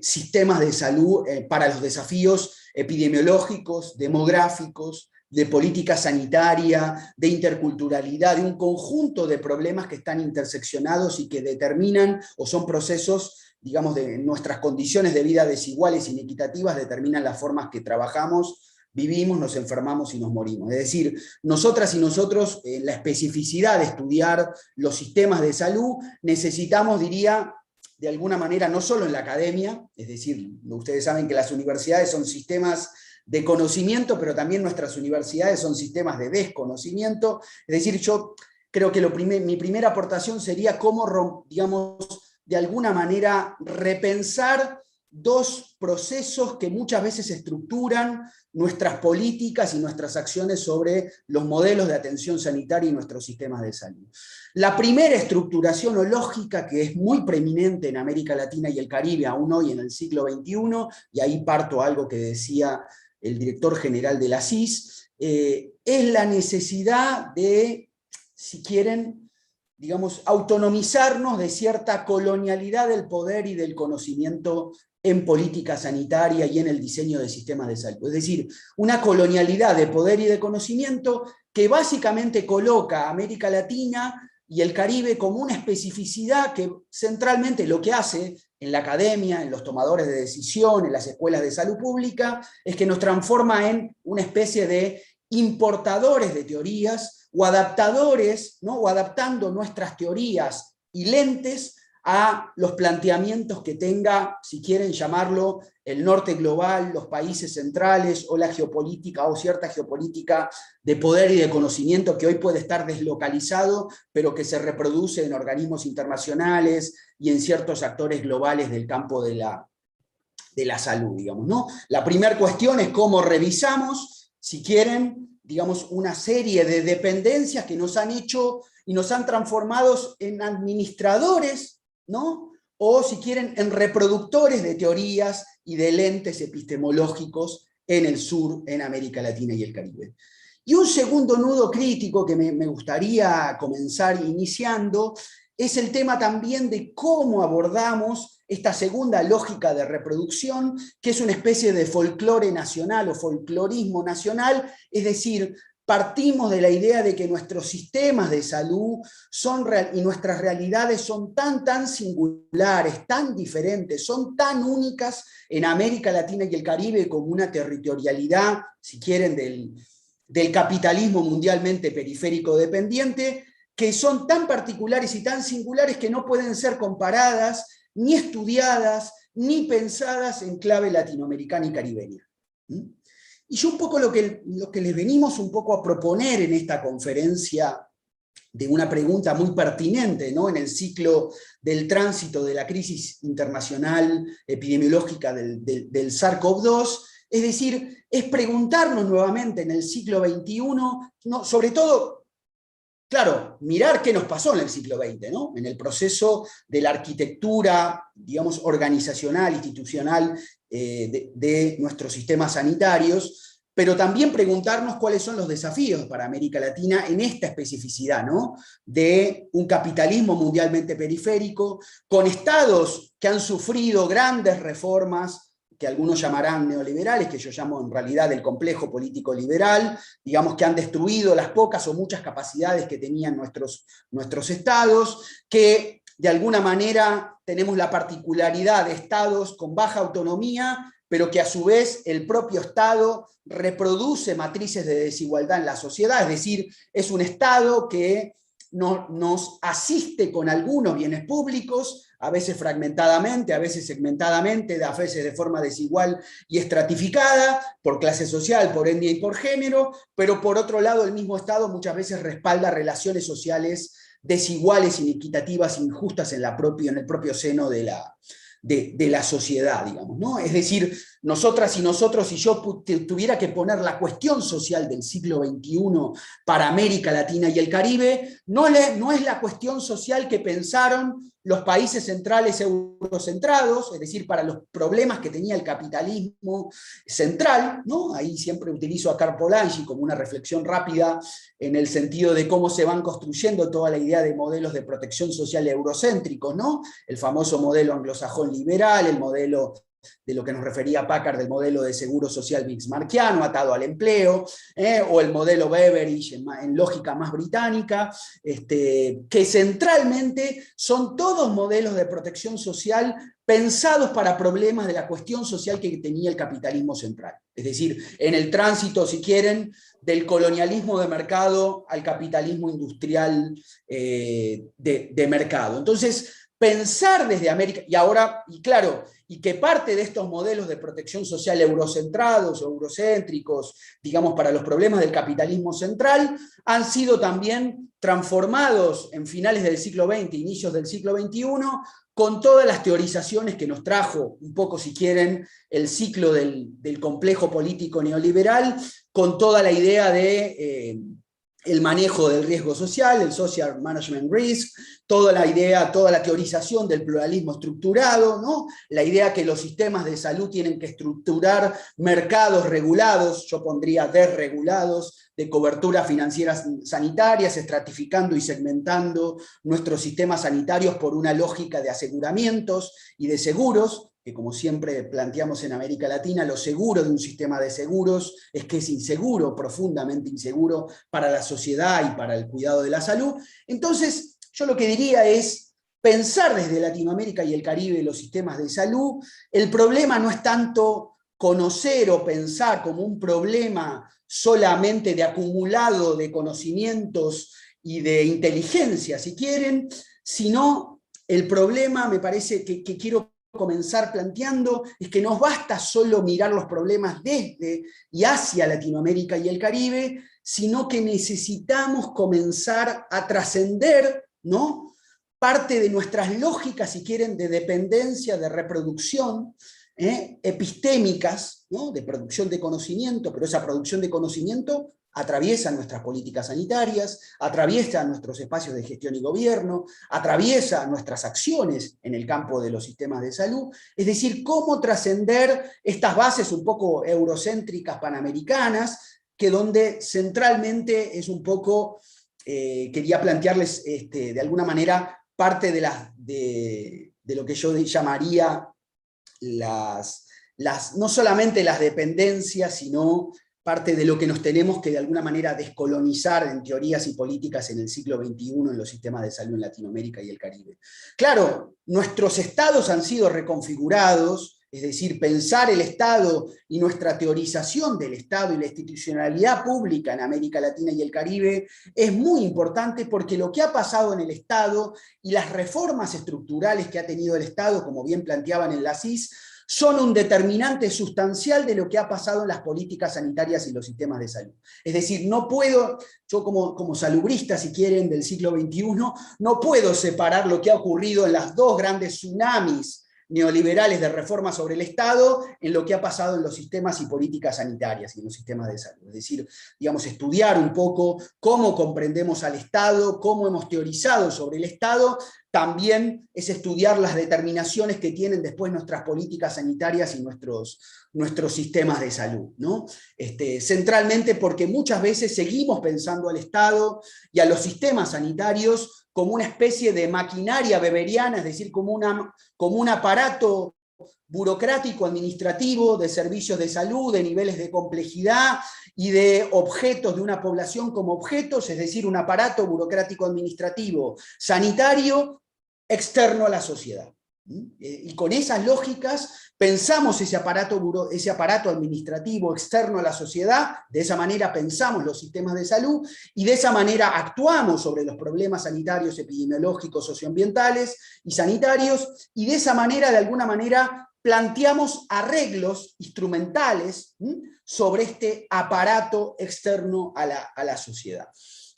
Sistemas de salud para los desafíos epidemiológicos, demográficos, de política sanitaria, de interculturalidad, de un conjunto de problemas que están interseccionados y que determinan o son procesos, digamos, de nuestras condiciones de vida desiguales e inequitativas, determinan las formas que trabajamos, vivimos, nos enfermamos y nos morimos. Es decir, nosotras y nosotros, en la especificidad de estudiar los sistemas de salud, necesitamos, diría, de alguna manera, no solo en la academia, es decir, ustedes saben que las universidades son sistemas de conocimiento, pero también nuestras universidades son sistemas de desconocimiento. Es decir, yo creo que mi primera aportación sería cómo, digamos, de alguna manera repensar dos procesos que muchas veces estructuran nuestras políticas y nuestras acciones sobre los modelos de atención sanitaria y nuestros sistemas de salud. La primera estructuración o lógica, que es muy preeminente en América Latina y el Caribe, aún hoy en el siglo XXI, y ahí parto algo que decía el director general de la CIS, es la necesidad de, si quieren, digamos, autonomizarnos de cierta colonialidad del poder y del conocimiento en política sanitaria y en el diseño de sistemas de salud. Es decir, una colonialidad de poder y de conocimiento que básicamente coloca a América Latina y el Caribe como una especificidad que centralmente lo que hace en la academia, en los tomadores de decisión, en las escuelas de salud pública, es que nos transforma en una especie de importadores de teorías o adaptadores, ¿no? O adaptando nuestras teorías y lentes a los planteamientos que tenga, si quieren llamarlo, el norte global, los países centrales, o la geopolítica, o cierta geopolítica de poder y de conocimiento que hoy puede estar deslocalizado, pero que se reproduce en organismos internacionales y en ciertos actores globales del campo de la salud, digamos, ¿no? La primera cuestión es cómo revisamos, si quieren, digamos, una serie de dependencias que nos han hecho y nos han transformado en administradores, ¿no? O, si quieren, en reproductores de teorías y de lentes epistemológicos en el sur, en América Latina y el Caribe. Y un segundo nudo crítico que me gustaría comenzar iniciando es el tema también de cómo abordamos esta segunda lógica de reproducción, que es una especie de folclore nacional o folclorismo nacional, es decir, partimos de la idea de que nuestros sistemas de salud y nuestras realidades son tan singulares, tan diferentes, son tan únicas en América Latina y el Caribe como una territorialidad, si quieren, del capitalismo mundialmente periférico dependiente, que son tan particulares y tan singulares que no pueden ser comparadas, ni estudiadas, ni pensadas en clave latinoamericana y caribeña. Y yo un poco lo que les venimos un poco a proponer en esta conferencia, de una pregunta muy pertinente, ¿no? En el ciclo del tránsito de la crisis internacional epidemiológica del SARS-CoV-2, es decir, es preguntarnos nuevamente en el siglo XXI, ¿no? Sobre todo, claro, mirar qué nos pasó en el siglo XX, ¿no? En el proceso de la arquitectura, digamos, organizacional, institucional de nuestros sistemas sanitarios, pero también preguntarnos cuáles son los desafíos para América Latina en esta especificidad, ¿no? De un capitalismo mundialmente periférico, con estados que han sufrido grandes reformas, que algunos llamarán neoliberales, que yo llamo en realidad el complejo político liberal, digamos, que han destruido las pocas o muchas capacidades que tenían nuestros estados, que de alguna manera tenemos la particularidad de estados con baja autonomía, pero que a su vez el propio Estado reproduce matrices de desigualdad en la sociedad, es decir, es un Estado que nos asiste con algunos bienes públicos a veces fragmentadamente, a veces segmentadamente, a veces de forma desigual y estratificada, por clase social, por etnia y por género, pero por otro lado el mismo Estado muchas veces respalda relaciones sociales desiguales, inequitativas, injustas en el propio seno de la sociedad, digamos, ¿no? Es decir, nosotras y nosotros, si yo tuviera que poner la cuestión social del siglo XXI para América Latina y el Caribe, no es la cuestión social que pensaron los países centrales eurocentrados, es decir, para los problemas que tenía el capitalismo central, ¿no? Ahí siempre utilizo a Karl Polanyi como una reflexión rápida en el sentido de cómo se van construyendo toda la idea de modelos de protección social eurocéntricos, ¿no? El famoso modelo anglosajón liberal, el modelo de lo que nos refería Packard, del modelo de seguro social bismarckiano atado al empleo, o el modelo Beveridge en lógica más británica, que centralmente son todos modelos de protección social pensados para problemas de la cuestión social que tenía el capitalismo central. Es decir, en el tránsito, si quieren, del colonialismo de mercado al capitalismo industrial de mercado. Entonces, pensar desde América, y claro, y que parte de estos modelos de protección social eurocentrados o eurocéntricos, digamos, para los problemas del capitalismo central, han sido también transformados en finales del siglo XX, inicios del siglo XXI, con todas las teorizaciones que nos trajo, un poco si quieren, el ciclo del complejo político neoliberal, con toda la idea de el manejo del riesgo social, el social management risk, toda la idea, toda la teorización del pluralismo estructurado, ¿no? La idea que los sistemas de salud tienen que estructurar mercados regulados, yo pondría desregulados, de coberturas financieras sanitarias, estratificando y segmentando nuestros sistemas sanitarios por una lógica de aseguramientos y de seguros, que como siempre planteamos en América Latina, lo seguro de un sistema de seguros es que es inseguro, profundamente inseguro para la sociedad y para el cuidado de la salud. Entonces, yo lo que diría es pensar desde Latinoamérica y el Caribe los sistemas de salud. El problema no es tanto conocer o pensar como un problema solamente de acumulado de conocimientos y de inteligencia, si quieren, sino el problema, me parece que quiero comenzar planteando, es que no basta solo mirar los problemas desde y hacia Latinoamérica y el Caribe, sino que necesitamos comenzar a trascender, ¿no?, parte de nuestras lógicas, si quieren, de dependencia, de reproducción, epistémicas, ¿no?, de producción de conocimiento, pero esa producción de conocimiento atraviesa nuestras políticas sanitarias, atraviesa nuestros espacios de gestión y gobierno, atraviesa nuestras acciones en el campo de los sistemas de salud, es decir, cómo trascender estas bases un poco eurocéntricas panamericanas, que donde centralmente es un poco, quería plantearles de alguna manera parte de lo que yo llamaría no solamente las dependencias, sino parte de lo que nos tenemos que de alguna manera descolonizar en teorías y políticas en el siglo XXI en los sistemas de salud en Latinoamérica y el Caribe. Claro, nuestros estados han sido reconfigurados, es decir, pensar el Estado y nuestra teorización del Estado y la institucionalidad pública en América Latina y el Caribe es muy importante porque lo que ha pasado en el Estado y las reformas estructurales que ha tenido el Estado, como bien planteaban en la CIS, son un determinante sustancial de lo que ha pasado en las políticas sanitarias y los sistemas de salud. Es decir, no puedo, yo como salubrista, si quieren, del siglo XXI, no puedo separar lo que ha ocurrido en las dos grandes tsunamis neoliberales de reforma sobre el Estado en lo que ha pasado en los sistemas y políticas sanitarias y en los sistemas de salud. Es decir, digamos, estudiar un poco cómo comprendemos al Estado, cómo hemos teorizado sobre el Estado, también es estudiar las determinaciones que tienen después nuestras políticas sanitarias y nuestros sistemas de salud, ¿no? Centralmente porque muchas veces seguimos pensando al Estado y a los sistemas sanitarios como una especie de maquinaria weberiana, es decir, como un aparato burocrático administrativo de servicios de salud, de niveles de complejidad y de objetos de una población como objetos, es decir, un aparato burocrático administrativo sanitario externo a la sociedad. Y con esas lógicas pensamos ese aparato administrativo externo a la sociedad, de esa manera pensamos los sistemas de salud y de esa manera actuamos sobre los problemas sanitarios, epidemiológicos, socioambientales y sanitarios, y de esa manera, de alguna manera, planteamos arreglos instrumentales sobre este aparato externo a la sociedad.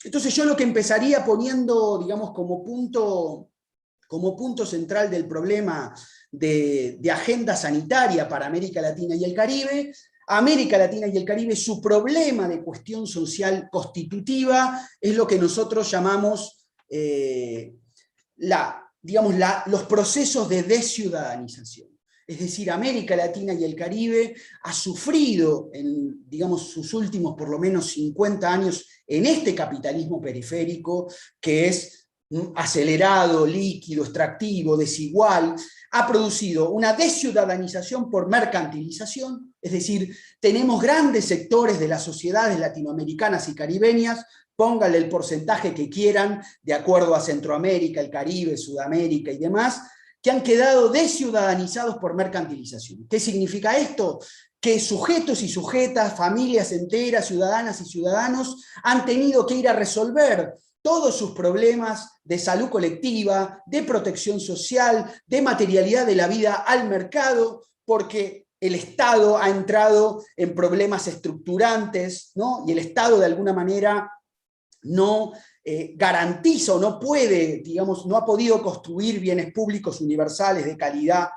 Entonces yo lo que empezaría poniendo, digamos, como punto central del problema de agenda sanitaria para América Latina y el Caribe, América Latina y el Caribe, su problema de cuestión social constitutiva es lo que nosotros llamamos los procesos de desciudadanización. Es decir, América Latina y el Caribe ha sufrido en, digamos, sus últimos por lo menos 50 años en este capitalismo periférico que es acelerado, líquido, extractivo, desigual, ha producido una desciudadanización por mercantilización, es decir, tenemos grandes sectores de las sociedades latinoamericanas y caribeñas, pónganle el porcentaje que quieran, de acuerdo a Centroamérica, el Caribe, Sudamérica y demás, que han quedado desciudadanizados por mercantilización. ¿Qué significa esto? Que sujetos y sujetas, familias enteras, ciudadanas y ciudadanos, han tenido que ir a resolver todos sus problemas de salud colectiva, de protección social, de materialidad de la vida al mercado, porque el Estado ha entrado en problemas estructurantes, ¿no? Y el Estado de alguna manera no garantiza o no puede, digamos, no ha podido construir bienes públicos universales de calidad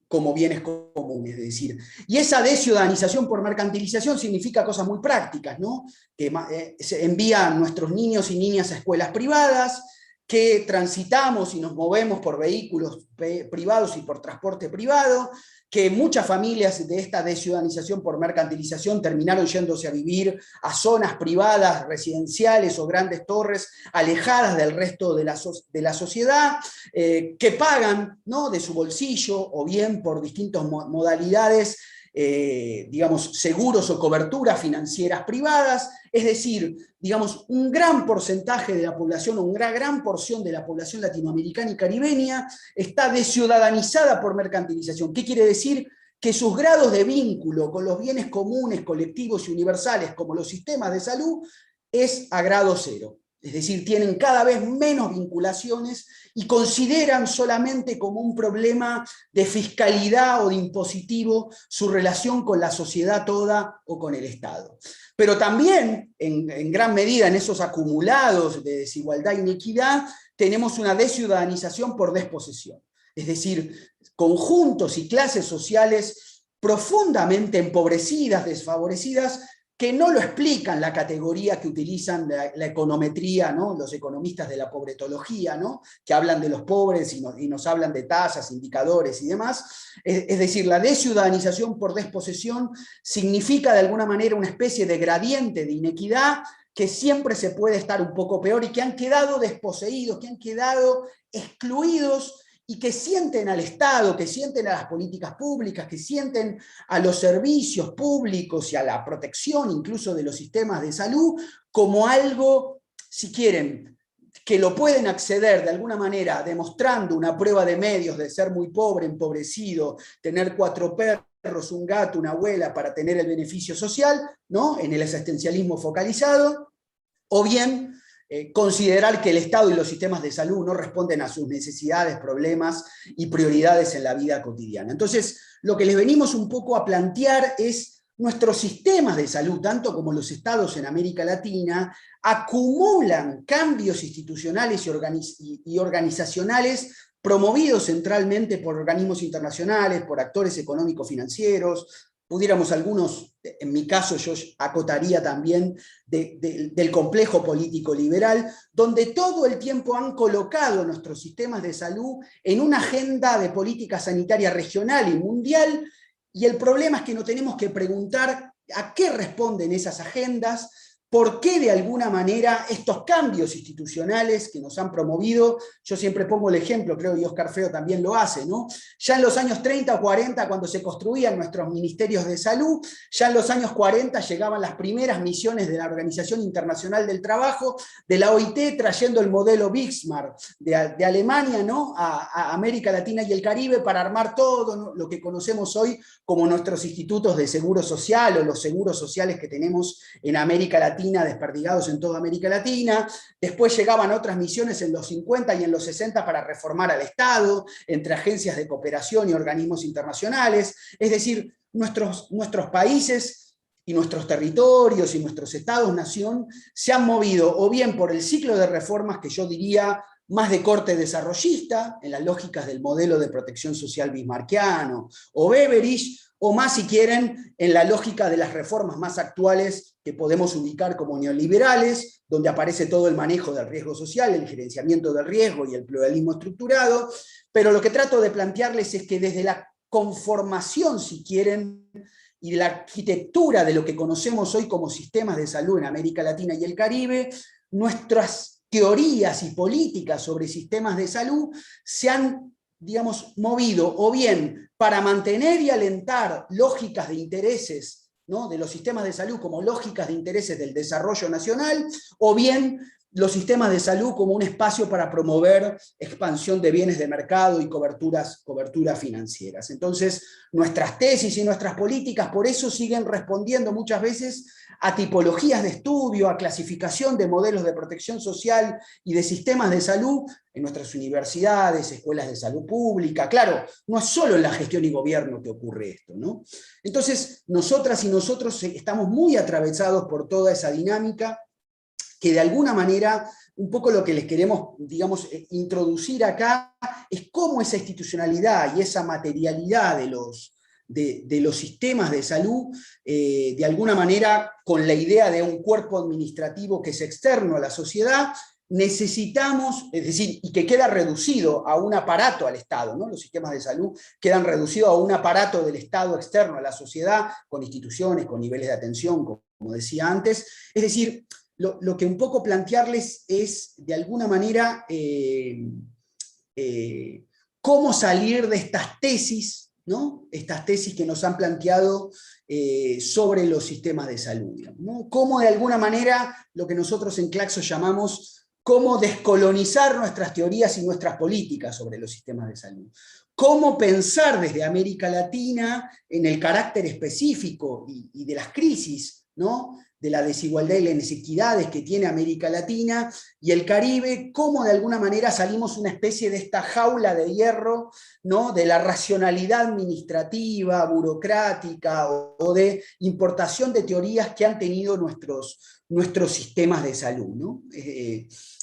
como bienes comunes, es decir. Y esa desciudadanización por mercantilización significa cosas muy prácticas, ¿no? Que se envían nuestros niños y niñas a escuelas privadas, que transitamos y nos movemos por vehículos privados y por transporte privado, que muchas familias de esta desciudadanización por mercantilización terminaron yéndose a vivir a zonas privadas, residenciales o grandes torres, alejadas del resto de la sociedad, que pagan, ¿no?, de su bolsillo o bien por distintas modalidades, digamos, seguros o coberturas financieras privadas, es decir, digamos, un gran porcentaje de la población, o una gran porción de la población latinoamericana y caribeña está desciudadanizada por mercantilización. ¿Qué quiere decir? Que sus grados de vínculo con los bienes comunes, colectivos y universales, como los sistemas de salud, es a grado cero. Es decir, tienen cada vez menos vinculaciones y consideran solamente como un problema de fiscalidad o de impositivo su relación con la sociedad toda o con el Estado. Pero también, en gran medida, en esos acumulados de desigualdad e inequidad, tenemos una desciudadanización por desposesión. Es decir, conjuntos y clases sociales profundamente empobrecidas, desfavorecidas, que no lo explican la categoría que utilizan la econometría, ¿no?, los economistas de la pobretología, ¿no?, que hablan de los pobres y nos hablan de tasas, indicadores y demás. Es decir, la desciudadanización por desposesión significa de alguna manera una especie de gradiente de inequidad que siempre se puede estar un poco peor y que han quedado desposeídos, que han quedado excluidos y que sienten al Estado, que sienten a las políticas públicas, que sienten a los servicios públicos y a la protección incluso de los sistemas de salud como algo, si quieren, que lo pueden acceder de alguna manera demostrando una prueba de medios de ser muy pobre, empobrecido, tener 4 perros, un gato, una abuela para tener el beneficio social, ¿no?, en el asistencialismo focalizado, o bien considerar que el Estado y los sistemas de salud no responden a sus necesidades, problemas y prioridades en la vida cotidiana. Entonces, lo que les venimos un poco a plantear es nuestros sistemas de salud, tanto como los estados en América Latina, acumulan cambios institucionales y organizacionales promovidos centralmente por organismos internacionales, por actores económico-financieros, pudiéramos algunos, en mi caso yo acotaría también del complejo político liberal, donde todo el tiempo han colocado nuestros sistemas de salud en una agenda de política sanitaria regional y mundial, y el problema es que nos tenemos que preguntar a qué responden esas agendas, por qué de alguna manera estos cambios institucionales que nos han promovido, yo siempre pongo el ejemplo, creo que Oscar Feo también lo hace, ¿no? Ya en los años 30 o 40, cuando se construían nuestros ministerios de salud, ya en los años 40 llegaban las primeras misiones de la Organización Internacional del Trabajo, de la OIT, trayendo el modelo Bismarck de Alemania, ¿no? a América Latina y el Caribe para armar todo, ¿no?, lo que conocemos hoy como nuestros institutos de seguro social o los seguros sociales que tenemos en América Latina, desperdigados en toda América Latina. Después llegaban otras misiones en los 50 y en los 60 para reformar al Estado, entre agencias de cooperación y organismos internacionales. Es decir, nuestros países y nuestros territorios y nuestros estados-nación se han movido o bien por el ciclo de reformas que yo diría más de corte desarrollista, en las lógicas del modelo de protección social bismarckiano o Beveridge, o más si quieren en la lógica de las reformas más actuales que podemos ubicar como neoliberales, donde aparece todo el manejo del riesgo social, el gerenciamiento del riesgo y el pluralismo estructurado, pero lo que trato de plantearles es que desde la conformación, si quieren, y la arquitectura de lo que conocemos hoy como sistemas de salud en América Latina y el Caribe, nuestras teorías y políticas sobre sistemas de salud se han, digamos, movido o bien para mantener y alentar lógicas de intereses, ¿no?, de los sistemas de salud como lógicas de intereses del desarrollo nacional, o bien los sistemas de salud como un espacio para promover expansión de bienes de mercado y coberturas financieras. Entonces, nuestras tesis y nuestras políticas por eso siguen respondiendo muchas veces a tipologías de estudio, a clasificación de modelos de protección social y de sistemas de salud en nuestras universidades, escuelas de salud pública. Claro, no es solo en la gestión y gobierno que ocurre esto, ¿no? Entonces, nosotras y nosotros estamos muy atravesados por toda esa dinámica que de alguna manera, un poco lo que les queremos, digamos, introducir acá, es cómo esa institucionalidad y esa materialidad de los sistemas de salud, de alguna manera, con la idea de un cuerpo administrativo que es externo a la sociedad, necesitamos, es decir, y que queda reducido a un aparato al Estado, ¿no? Los sistemas de salud quedan reducidos a un aparato del Estado externo a la sociedad, con instituciones, con niveles de atención, como decía antes. Es decir, lo que un poco plantearles es, de alguna manera, cómo salir de estas tesis, ¿no?, estas tesis que nos han planteado sobre los sistemas de salud, ¿no? Cómo, de alguna manera, lo que nosotros en Claxo llamamos cómo descolonizar nuestras teorías y nuestras políticas sobre los sistemas de salud. Cómo pensar desde América Latina en el carácter específico y de las crisis, ¿no?, de la desigualdad y las inequidades que tiene América Latina y el Caribe, cómo de alguna manera salimos una especie de esta jaula de hierro, ¿no?, de la racionalidad administrativa, burocrática o de importación de teorías que han tenido nuestros sistemas de salud, ¿no?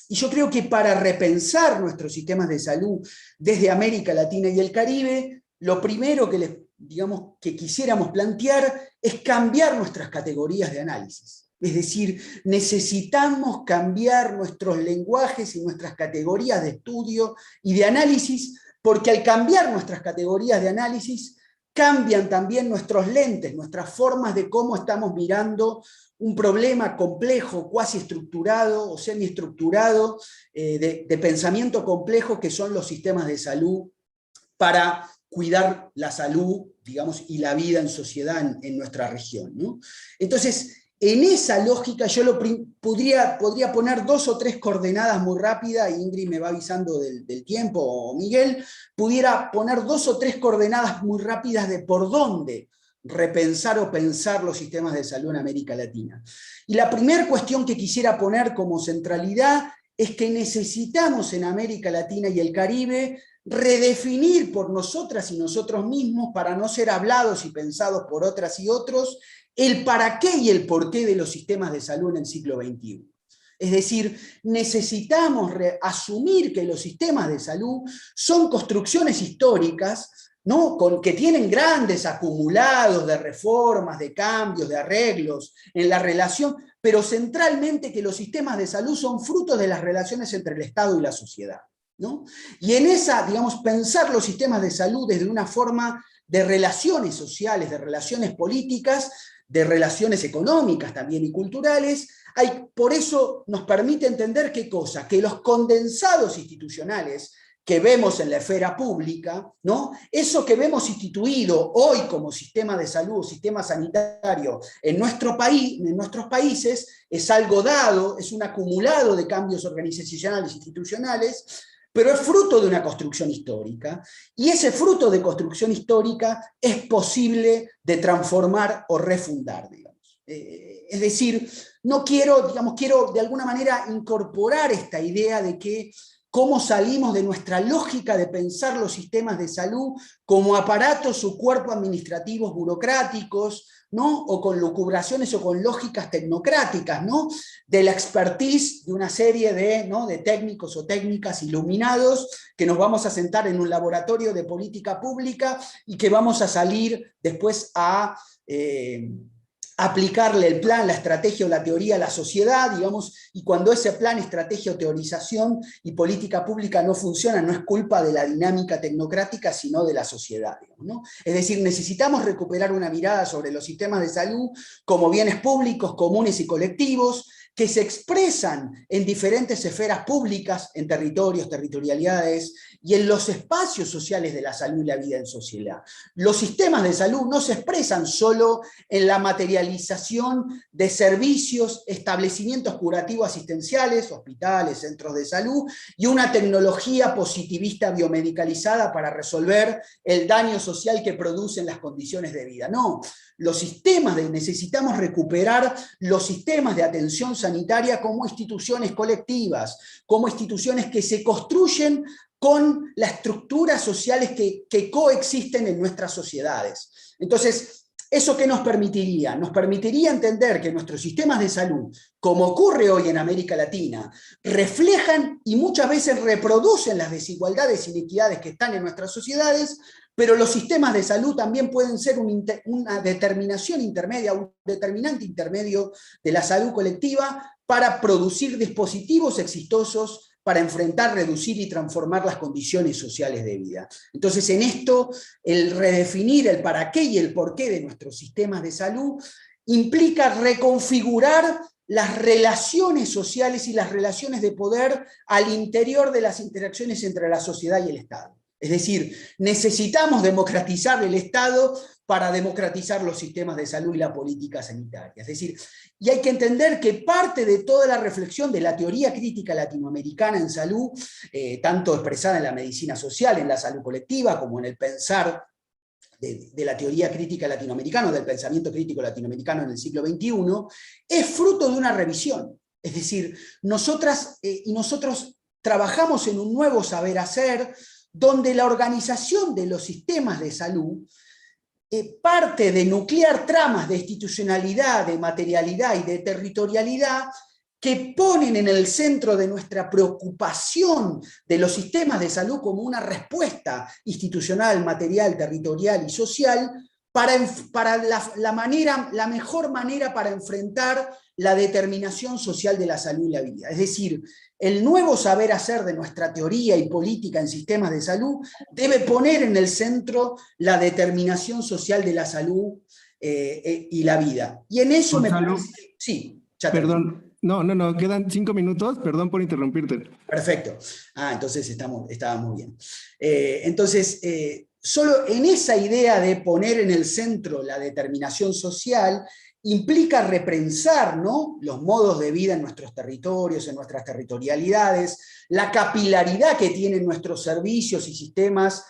Y yo creo que para repensar nuestros sistemas de salud desde América Latina y el Caribe, lo primero que quisiéramos plantear es cambiar nuestras categorías de análisis. Es decir, necesitamos cambiar nuestros lenguajes y nuestras categorías de estudio y de análisis, porque al cambiar nuestras categorías de análisis, cambian también nuestros lentes, nuestras formas de cómo estamos mirando un problema complejo, cuasi estructurado o semiestructurado, de pensamiento complejo que son los sistemas de salud para cuidar la salud, digamos, y la vida en sociedad en nuestra región, ¿no? Entonces, en esa lógica yo podría poner 2 o 3 coordenadas muy rápidas, y Ingrid me va avisando del tiempo, o Miguel, pudiera poner 2 o 3 coordenadas muy rápidas de por dónde repensar o pensar los sistemas de salud en América Latina. Y la primera cuestión que quisiera poner como centralidad es que necesitamos en América Latina y el Caribe redefinir por nosotras y nosotros mismos, para no ser hablados y pensados por otras y otros, el para qué y el por qué de los sistemas de salud en el siglo XXI. Es decir, necesitamos asumir que los sistemas de salud son construcciones históricas, ¿no?, que tienen grandes acumulados de reformas, de cambios, de arreglos en la relación, pero centralmente que los sistemas de salud son frutos de las relaciones entre el Estado y la sociedad, ¿no? Y en esa, digamos, pensar los sistemas de salud desde una forma de relaciones sociales, de relaciones políticas, de relaciones económicas también y culturales. Por eso nos permite entender qué cosa, que los condensados institucionales que vemos en la esfera pública, ¿no? Eso que vemos instituido hoy como sistema de salud, sistema sanitario en nuestro país, en nuestros países, es algo dado, es un acumulado de cambios organizacionales e institucionales, pero es fruto de una construcción histórica, y ese fruto de construcción histórica es posible de transformar o refundar, digamos. Es decir, no quiero, digamos, quiero de alguna manera incorporar esta idea de que cómo salimos de nuestra lógica de pensar los sistemas de salud como aparatos o cuerpos administrativos burocráticos, ¿no? O con lucubraciones o con lógicas tecnocráticas, ¿no? De la expertise de una serie de, ¿no? de técnicos o técnicas iluminados que nos vamos a sentar en un laboratorio de política pública y que vamos a salir después a aplicarle el plan, la estrategia o la teoría a la sociedad, digamos, y cuando ese plan, estrategia o teorización y política pública no funciona, no es culpa de la dinámica tecnocrática, sino de la sociedad, digamos, ¿no? Es decir, necesitamos recuperar una mirada sobre los sistemas de salud como bienes públicos, comunes y colectivos, que se expresan en diferentes esferas públicas, en territorios, territorialidades, y en los espacios sociales de la salud y la vida en sociedad. Los sistemas de salud no se expresan solo en la materialización de servicios, establecimientos curativos asistenciales, hospitales, centros de salud, y una tecnología positivista biomedicalizada para resolver el daño social que producen las condiciones de vida. No, necesitamos recuperar los sistemas de atención sanitaria como instituciones colectivas, como instituciones que se construyen con las estructuras sociales que coexisten en nuestras sociedades. Entonces, ¿eso qué nos permitiría? Nos permitiría entender que nuestros sistemas de salud, como ocurre hoy en América Latina, reflejan y muchas veces reproducen las desigualdades e inequidades que están en nuestras sociedades, pero los sistemas de salud también pueden ser una determinación intermedia, un determinante intermedio de la salud colectiva para producir dispositivos exitosos para enfrentar, reducir y transformar las condiciones sociales de vida. Entonces, en esto, el redefinir el para qué y el por qué de nuestros sistemas de salud implica reconfigurar las relaciones sociales y las relaciones de poder al interior de las interacciones entre la sociedad y el Estado. Es decir, necesitamos democratizar el Estado para democratizar los sistemas de salud y la política sanitaria. Es decir, y hay que entender que parte de toda la reflexión de la teoría crítica latinoamericana en salud, tanto expresada en la medicina social, en la salud colectiva, como en el pensar de la teoría crítica latinoamericana, del pensamiento crítico latinoamericano en el siglo XXI, es fruto de una revisión. Es decir, nosotros trabajamos en un nuevo saber hacer, donde la organización de los sistemas de salud parte de nuclear tramas de institucionalidad, de materialidad y de territorialidad que ponen en el centro de nuestra preocupación de los sistemas de salud como una respuesta institucional, material, territorial y social para la mejor manera para enfrentar la determinación social de la salud y la vida. Es decir, el nuevo saber hacer de nuestra teoría y política en sistemas de salud debe poner en el centro la determinación social de la salud y la vida. Y en eso Gonzalo, me parece... Sí, ya perdón, no, quedan 5 minutos, perdón por interrumpirte. Perfecto. Entonces estábamos bien. Solo en esa idea de poner en el centro la determinación social, implica repensar, ¿no?, los modos de vida en nuestros territorios, en nuestras territorialidades, la capilaridad que tienen nuestros servicios y sistemas.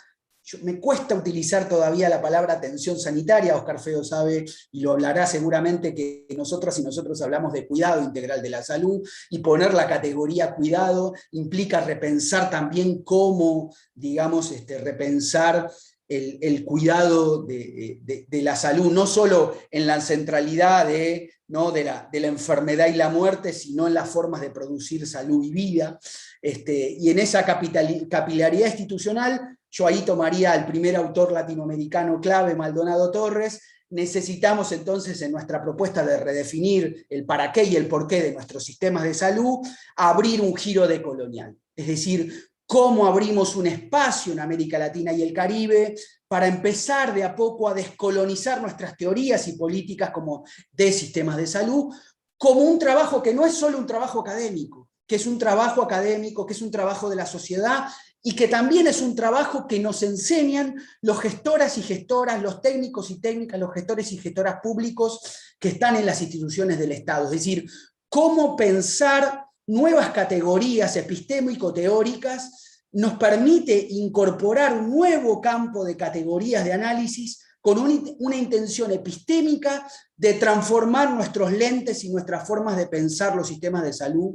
Me cuesta utilizar todavía la palabra atención sanitaria, Oscar Feo sabe, y lo hablará seguramente, que nosotras y nosotros hablamos de cuidado integral de la salud, y poner la categoría cuidado implica repensar también cómo, digamos, repensar el cuidado de la salud, no solo en la centralidad de la enfermedad y la muerte, sino en las formas de producir salud y vida. Y en esa capilaridad institucional, yo ahí tomaría al primer autor latinoamericano clave, Maldonado Torres. Necesitamos entonces, en nuestra propuesta de redefinir el para qué y el por qué de nuestros sistemas de salud, abrir un giro decolonial. Es decir, cómo abrimos un espacio en América Latina y el Caribe para empezar de a poco a descolonizar nuestras teorías y políticas como de sistemas de salud, como un trabajo que no es solo un trabajo académico, que es un trabajo académico, que es un trabajo de la sociedad, y que también es un trabajo que nos enseñan los gestoras y gestoras, los técnicos y técnicas, los gestores y gestoras públicos que están en las instituciones del Estado. Es decir, cómo pensar nuevas categorías epistémico-teóricas nos permite incorporar un nuevo campo de categorías de análisis con una intención epistémica de transformar nuestros lentes y nuestras formas de pensar los sistemas de salud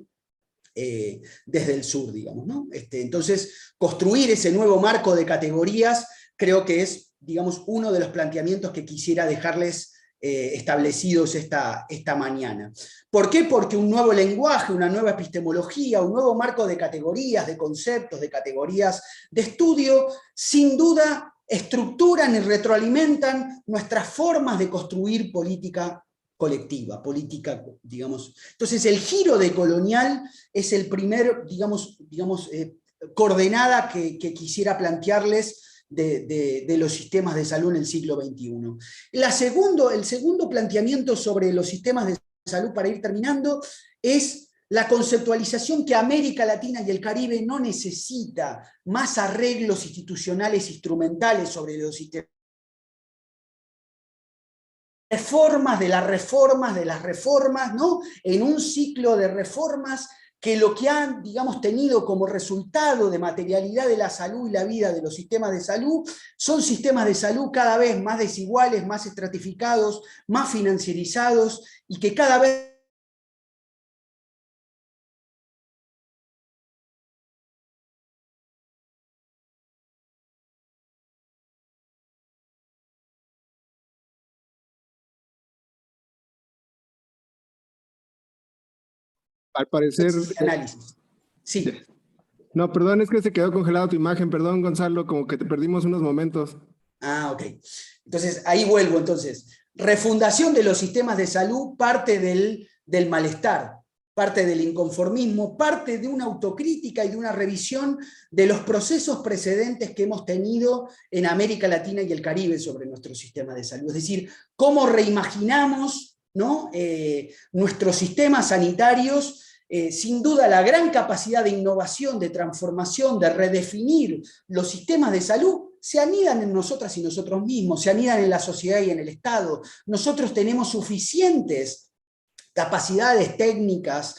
desde el sur, digamos, ¿no? Entonces, construir ese nuevo marco de categorías creo que es, digamos, uno de los planteamientos que quisiera dejarles establecidos esta mañana. ¿Por qué? Porque un nuevo lenguaje, una nueva epistemología, un nuevo marco de categorías, de conceptos, de categorías de estudio, sin duda estructuran y retroalimentan nuestras formas de construir política colectiva, política, digamos. Entonces el giro decolonial es el primer, coordenada que quisiera plantearles de los sistemas de salud en el siglo XXI. El segundo planteamiento sobre los sistemas de salud, para ir terminando, es la conceptualización que América Latina y el Caribe no necesita más arreglos institucionales instrumentales sobre los sistemas. Reformas de las reformas, ¿no? En un ciclo de reformas que lo que han, digamos, tenido como resultado de materialidad de la salud y la vida de los sistemas de salud, son sistemas de salud cada vez más desiguales, más estratificados, más financiarizados, y que cada vez Al parecer... análisis. Sí. No, perdón, es que se quedó congelada tu imagen. Perdón, Gonzalo, como que te perdimos unos momentos. Ah, ok. Entonces, ahí vuelvo. Entonces, refundación de los sistemas de salud parte del malestar, parte del inconformismo, parte de una autocrítica y de una revisión de los procesos precedentes que hemos tenido en América Latina y el Caribe sobre nuestro sistema de salud. Es decir, cómo reimaginamos, ¿no? Nuestros sistemas sanitarios. Sin duda la gran capacidad de innovación, de transformación, de redefinir los sistemas de salud se anidan en nosotras y nosotros mismos, se anidan en la sociedad y en el Estado. Nosotros tenemos suficientes capacidades técnicas,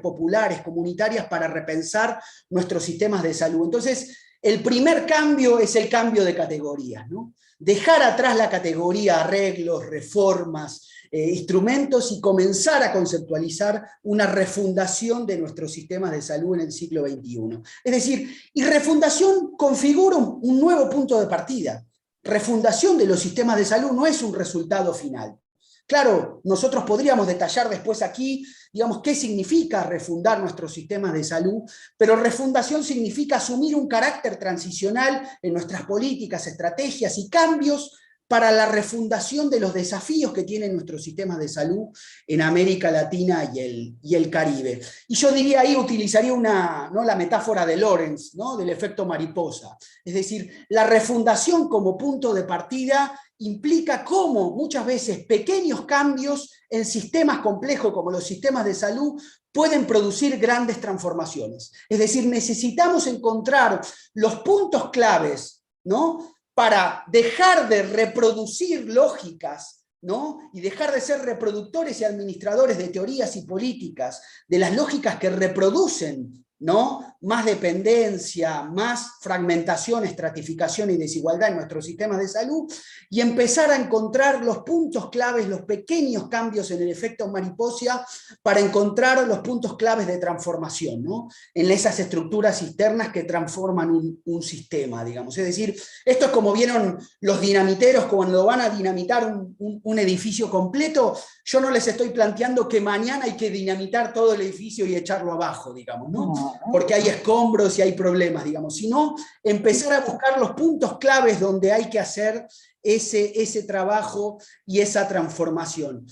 populares, comunitarias, para repensar nuestros sistemas de salud. Entonces, el primer cambio es el cambio de categorías, ¿no? Dejar atrás la categoría arreglos, reformas, instrumentos, y comenzar a conceptualizar una refundación de nuestros sistemas de salud en el siglo XXI. Es decir, y refundación configura un nuevo punto de partida. Refundación de los sistemas de salud no es un resultado final. Claro, nosotros podríamos detallar después aquí, digamos, qué significa refundar nuestros sistemas de salud, pero refundación significa asumir un carácter transicional en nuestras políticas, estrategias y cambios para la refundación de los desafíos que tienen nuestros sistemas de salud en América Latina y el Caribe. Y yo diría ahí, utilizaría la metáfora de Lorenz, ¿no? Del efecto mariposa. Es decir, la refundación como punto de partida implica cómo muchas veces pequeños cambios en sistemas complejos como los sistemas de salud pueden producir grandes transformaciones. Es decir, necesitamos encontrar los puntos claves, ¿no? Para dejar de reproducir lógicas, ¿no? Y dejar de ser reproductores y administradores de teorías y políticas, de las lógicas que reproducen, ¿no? Más dependencia, más fragmentación, estratificación y desigualdad en nuestros sistemas de salud, y empezar a encontrar los puntos claves, los pequeños cambios en el efecto mariposa, para encontrar los puntos claves de transformación, ¿no? En esas estructuras internas que transforman un sistema, digamos. Es decir, esto es como vieron los dinamiteros cuando van a dinamitar un edificio completo. Yo no les estoy planteando que mañana hay que dinamitar todo el edificio y echarlo abajo, digamos, ¿no? Porque hay escombros y hay problemas, digamos, sino empezar a buscar los puntos claves donde hay que hacer ese trabajo y esa transformación.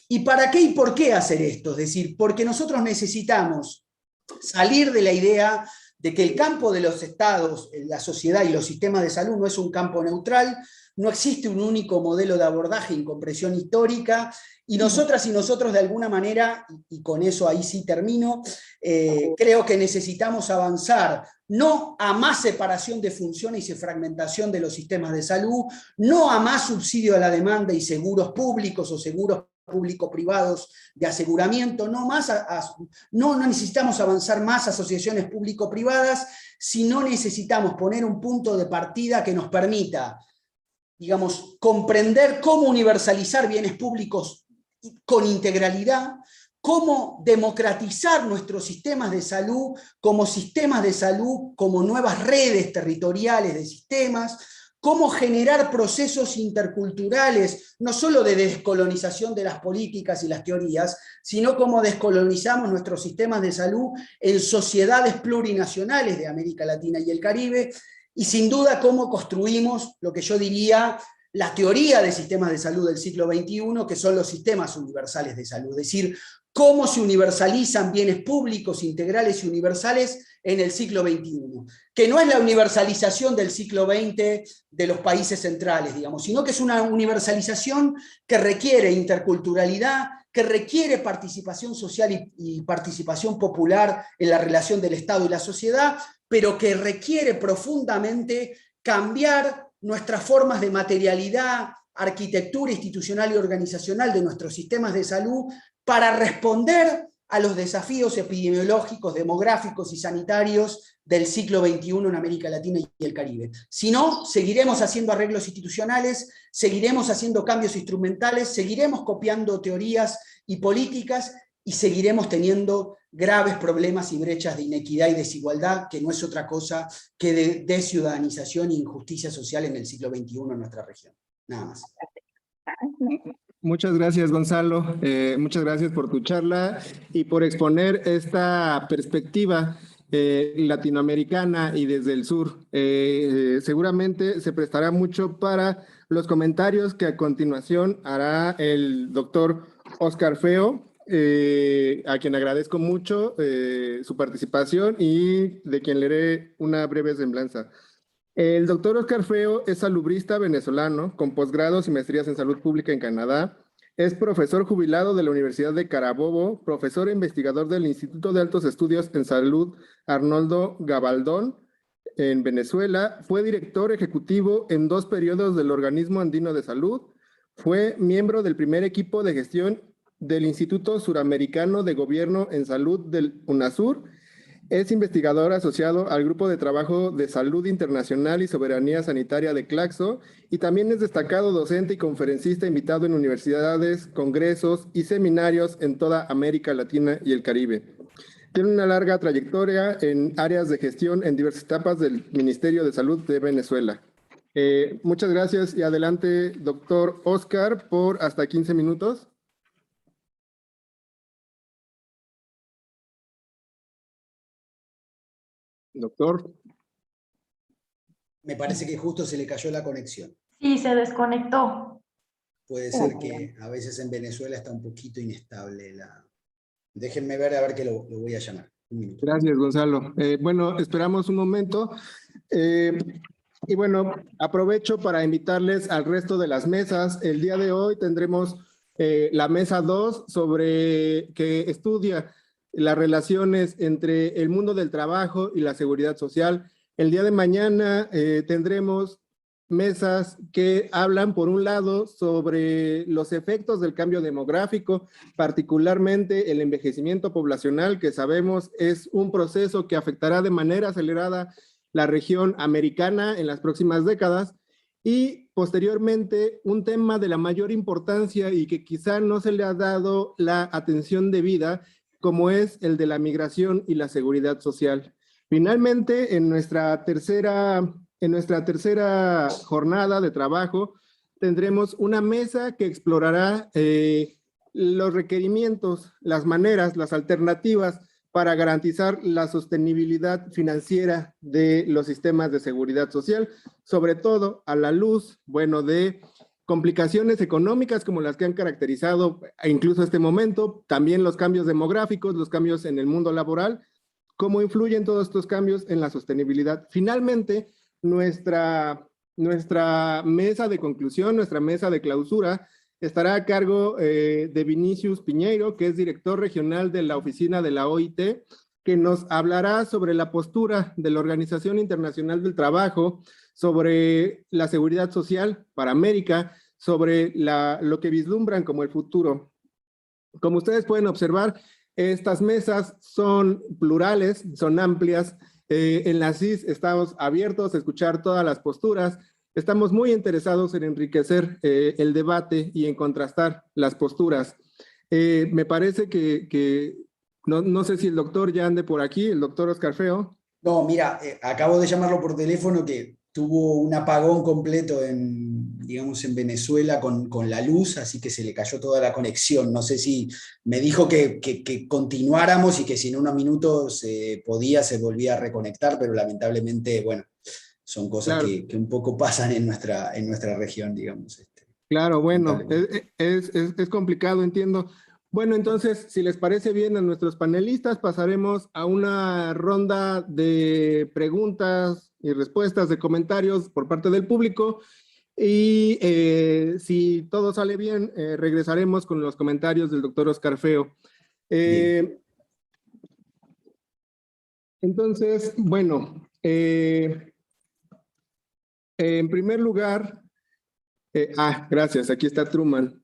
¿Y para qué y por qué hacer esto? Es decir, porque nosotros necesitamos salir de la idea de que el campo de los estados, la sociedad y los sistemas de salud no es un campo neutral, no existe un único modelo de abordaje en comprensión histórica, y nosotras y nosotros de alguna manera, y con eso ahí sí termino, creo que necesitamos avanzar no a más separación de funciones y fragmentación de los sistemas de salud, no a más subsidio a la demanda y seguros públicos o seguros público-privados de aseguramiento, no necesitamos avanzar más asociaciones público-privadas, sino necesitamos poner un punto de partida que nos permita, digamos, comprender cómo universalizar bienes públicos con integralidad, cómo democratizar nuestros sistemas de salud, como nuevas redes territoriales de sistemas, cómo generar procesos interculturales, no solo de descolonización de las políticas y las teorías, sino cómo descolonizamos nuestros sistemas de salud en sociedades plurinacionales de América Latina y el Caribe, y sin duda cómo construimos lo que yo diría la teoría de sistemas de salud del siglo XXI, que son los sistemas universales de salud, es decir, cómo se universalizan bienes públicos, integrales y universales en el siglo XXI, que no es la universalización del siglo XX de los países centrales, digamos, sino que es una universalización que requiere interculturalidad, que requiere participación social y participación popular en la relación del Estado y la sociedad, pero que requiere profundamente cambiar nuestras formas de materialidad, arquitectura institucional y organizacional de nuestros sistemas de salud para responder a los desafíos epidemiológicos, demográficos y sanitarios del siglo XXI en América Latina y el Caribe. Si no, seguiremos haciendo arreglos institucionales, seguiremos haciendo cambios instrumentales, seguiremos copiando teorías y políticas y seguiremos teniendo graves problemas y brechas de inequidad y desigualdad, que no es otra cosa que de desciudadanización e injusticia social en el siglo XXI en nuestra región. Nada más. Muchas gracias, Gonzalo. Muchas gracias por tu charla y por exponer esta perspectiva latinoamericana y desde el sur. Seguramente se prestará mucho para los comentarios que a continuación hará el doctor Óscar Feo, a quien agradezco mucho su participación y de quien leeré una breve semblanza. El doctor Óscar Feo es salubrista venezolano con posgrados y maestrías en salud pública en Canadá. Es profesor jubilado de la Universidad de Carabobo, profesor e investigador del Instituto de Altos Estudios en Salud Arnoldo Gabaldón en Venezuela. Fue director ejecutivo en 2 periodos del Organismo Andino de Salud. Fue miembro del primer equipo de gestión del Instituto Suramericano de Gobierno en Salud del UNASUR. Es investigador asociado al Grupo de Trabajo de Salud Internacional y Soberanía Sanitaria de Claxo y también es destacado docente y conferencista invitado en universidades, congresos y seminarios en toda América Latina y el Caribe. Tiene una larga trayectoria en áreas de gestión en diversas etapas del Ministerio de Salud de Venezuela. Muchas gracias y adelante, doctor Óscar, por hasta 15 minutos. Doctor. Me parece que justo se le cayó la conexión. Sí, se desconectó. Puede ser que a veces en Venezuela está un poquito inestable la... Déjenme ver a ver que lo voy a llamar. Un minuto. Gracias, Gonzalo. Bueno, esperamos un momento. Y bueno, aprovecho para invitarles al resto de las mesas. El día de hoy tendremos la mesa 2 que estudia las relaciones entre el mundo del trabajo y la seguridad social. El día de mañana tendremos mesas que hablan, por un lado, sobre los efectos del cambio demográfico, particularmente el envejecimiento poblacional, que sabemos es un proceso que afectará de manera acelerada la región americana en las próximas décadas, y posteriormente un tema de la mayor importancia y que quizá no se le ha dado la atención debida, como es el de la migración y la seguridad social. Finalmente, en nuestra tercera jornada de trabajo, tendremos una mesa que explorará los requerimientos, las maneras, las alternativas para garantizar la sostenibilidad financiera de los sistemas de seguridad social, sobre todo a la luz, bueno, de complicaciones económicas como las que han caracterizado incluso este momento, también los cambios demográficos, los cambios en el mundo laboral, cómo influyen todos estos cambios en la sostenibilidad. Finalmente, nuestra mesa de conclusión, nuestra mesa de clausura, estará a cargo de Vinicius Piñeiro, que es director regional de la oficina de la OIT, que nos hablará sobre la postura de la Organización Internacional del Trabajo, sobre la seguridad social para América, sobre lo que vislumbran como el futuro. Como ustedes pueden observar, estas mesas son plurales, son amplias. En la CIS estamos abiertos a escuchar todas las posturas. Estamos muy interesados en enriquecer el debate y en contrastar las posturas. Me parece que no sé si el doctor ya ande por aquí, el doctor Oscar Feo. No, mira, acabo de llamarlo por teléfono que tuvo un apagón completo digamos, en Venezuela con la luz, así que se le cayó toda la conexión. No sé si me dijo que continuáramos y que si en unos minutos se volvía a reconectar, pero lamentablemente, bueno, son cosas Claro. que un poco pasan en nuestra región, digamos. Claro, bueno, es complicado, entiendo. Bueno, entonces, si les parece bien a nuestros panelistas, pasaremos a una ronda de preguntas y respuestas, de comentarios por parte del público. Y si todo sale bien, regresaremos con los comentarios del doctor Oscar Feo. Entonces, bueno, en primer lugar, gracias, aquí está Truman.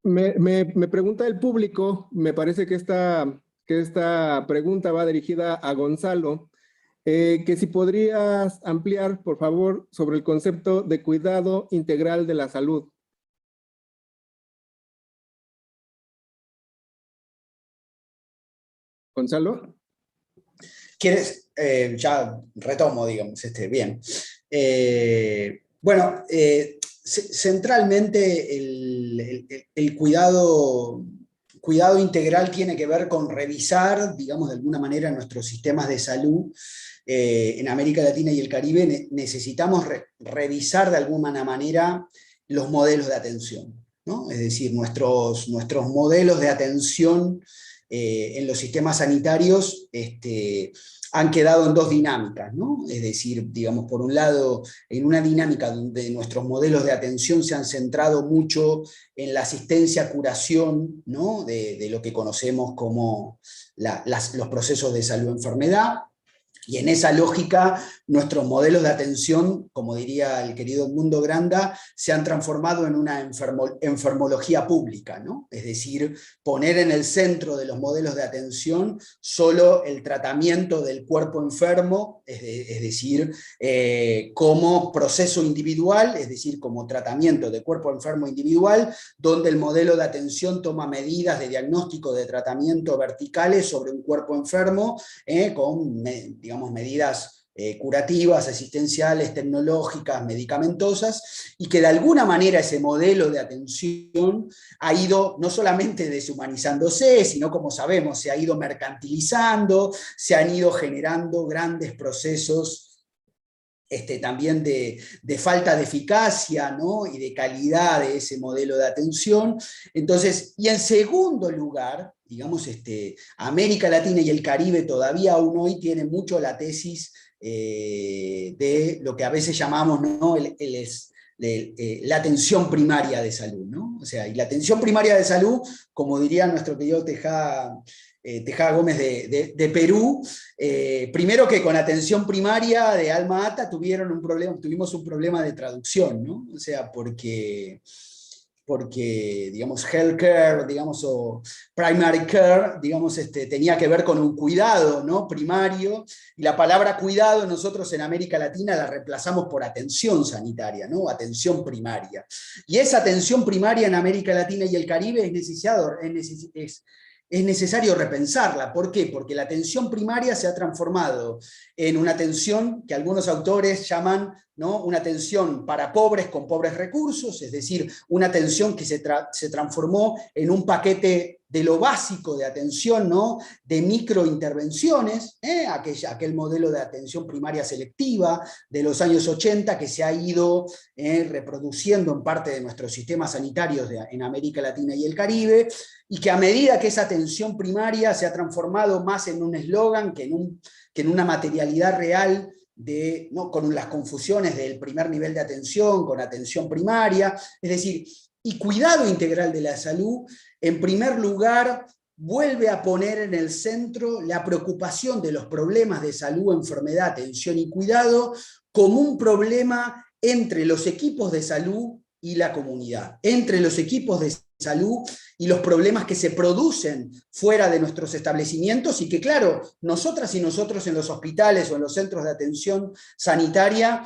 Me pregunta el público, me parece que esta pregunta va dirigida a Gonzalo, que si podrías ampliar, por favor, sobre el concepto de cuidado integral de la salud. Gonzalo. ¿Quieres? Ya retomo, digamos, bien. Bueno, centralmente el cuidado integral tiene que ver con revisar, digamos, de alguna manera nuestros sistemas de salud. En América Latina y el Caribe necesitamos revisar de alguna manera los modelos de atención, ¿no? Es decir, nuestros modelos de atención en los sistemas sanitarios han quedado en dos dinámicas, ¿no? Es decir, digamos, por un lado, en una dinámica donde nuestros modelos de atención se han centrado mucho en la asistencia, curación, ¿no? de lo que conocemos como los procesos de salud-enfermedad. Y en esa lógica, nuestros modelos de atención, como diría el querido Edmundo Granda, se han transformado en una enfermología pública, ¿no? Es decir, poner en el centro de los modelos de atención solo el tratamiento del cuerpo enfermo, es decir, como proceso individual, es decir, como tratamiento de cuerpo enfermo individual, donde el modelo de atención toma medidas de diagnóstico de tratamiento verticales sobre un cuerpo enfermo, con, digamos, medidas curativas, asistenciales, tecnológicas, medicamentosas, y que de alguna manera ese modelo de atención ha ido no solamente deshumanizándose, sino, como sabemos, se ha ido mercantilizando, se han ido generando grandes procesos también de falta de eficacia, ¿no? Y de calidad de ese modelo de atención. Entonces, y en segundo lugar, digamos, América Latina y el Caribe todavía aún hoy tienen mucho la tesis de lo que a veces llamamos, ¿no? La atención primaria de salud, ¿no? O sea, y la atención primaria de salud, como diría nuestro querido Tejada Gómez de Perú, primero que con atención primaria de Alma Ata tuvimos un problema de traducción, ¿no? O sea, porque digamos, healthcare, digamos, o primary care, digamos, tenía que ver con un cuidado, ¿no? Primario, y la palabra cuidado nosotros en América Latina la reemplazamos por atención sanitaria, ¿no? Atención primaria. Y esa atención primaria en América Latina y el Caribe es necesario repensarla. ¿Por qué? Porque la atención primaria se ha transformado en una atención que algunos autores llaman ¿no? Una atención para pobres con pobres recursos, es decir, una atención que se transformó en un paquete de lo básico de atención, ¿no? De microintervenciones, aquel modelo de atención primaria selectiva de los años 80 que se ha ido reproduciendo en parte de nuestros sistemas sanitarios en América Latina y el Caribe, y que a medida que esa atención primaria se ha transformado más en un eslogan que en una materialidad real, ¿no? Con las confusiones del primer nivel de atención con atención primaria, es decir, y cuidado integral de la salud, en primer lugar, vuelve a poner en el centro la preocupación de los problemas de salud, enfermedad, atención y cuidado como un problema entre los equipos de salud y la comunidad, entre los equipos de salud y los problemas que se producen fuera de nuestros establecimientos y que, claro, nosotras y nosotros en los hospitales o en los centros de atención sanitaria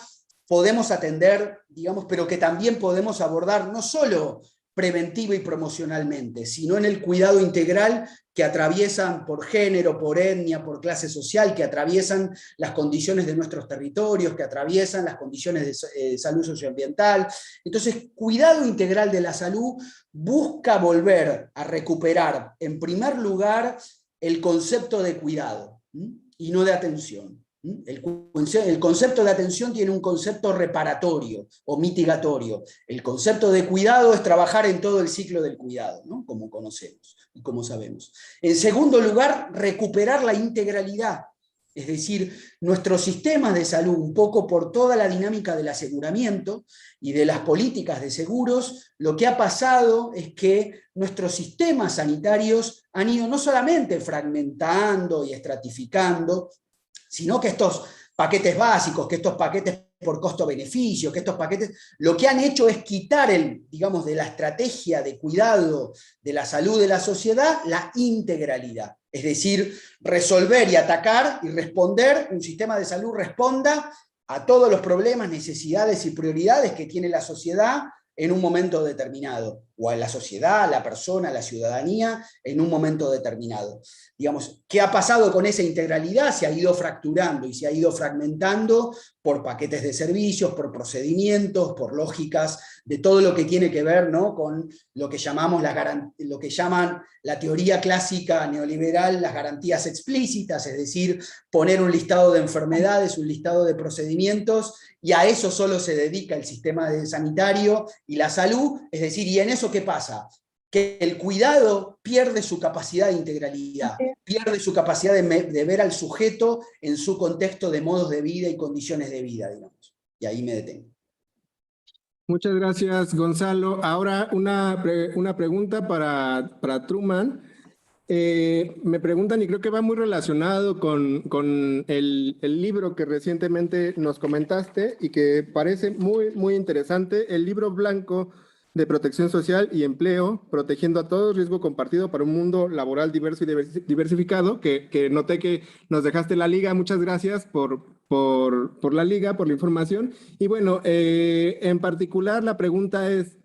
podemos atender, digamos, pero que también podemos abordar no solo preventiva y promocionalmente, sino en el cuidado integral que atraviesan por género, por etnia, por clase social, que atraviesan las condiciones de nuestros territorios, que atraviesan las condiciones de salud socioambiental. Entonces, cuidado integral de la salud busca volver a recuperar, en primer lugar, el concepto de cuidado, y no de atención. El concepto de atención tiene un concepto reparatorio o mitigatorio. El concepto de cuidado es trabajar en todo el ciclo del cuidado, ¿no? Como conocemos y como sabemos. En segundo lugar, recuperar la integralidad. Es decir, nuestros sistemas de salud, un poco por toda la dinámica del aseguramiento y de las políticas de seguros, lo que ha pasado es que nuestros sistemas sanitarios han ido no solamente fragmentando y estratificando, sino que estos paquetes básicos, que estos paquetes por costo-beneficio, que estos paquetes, lo que han hecho es quitar, digamos, de la estrategia de cuidado de la salud de la sociedad, la integralidad. Es decir, resolver y atacar y responder, un sistema de salud responda a todos los problemas, necesidades y prioridades que tiene la sociedad en un momento determinado, o a la sociedad, a la persona, a la ciudadanía, en un momento determinado. Digamos, ¿qué ha pasado con esa integralidad? Se ha ido fracturando y se ha ido fragmentando por paquetes de servicios, por procedimientos, por lógicas, de todo lo que tiene que ver, ¿no? Con lo que llamamos lo que llaman la teoría clásica neoliberal, las garantías explícitas, es decir, poner un listado de enfermedades, un listado de procedimientos, y a eso solo se dedica el sistema sanitario y la salud, es decir, ¿y en eso qué pasa? Que el cuidado pierde su capacidad de integralidad, pierde su capacidad de ver al sujeto en su contexto de modos de vida y condiciones de vida, digamos. Y ahí me detengo. Muchas gracias, Gonzalo. Ahora una pregunta para Truman. Me preguntan, y creo que va muy relacionado con el libro que recientemente nos comentaste y que parece muy, muy interesante, el libro blanco de protección social y empleo, protegiendo a todos, riesgo compartido para un mundo laboral diverso y diversificado, que noté que nos dejaste la liga. Muchas gracias por la liga, por la información. Y bueno, en particular la pregunta es,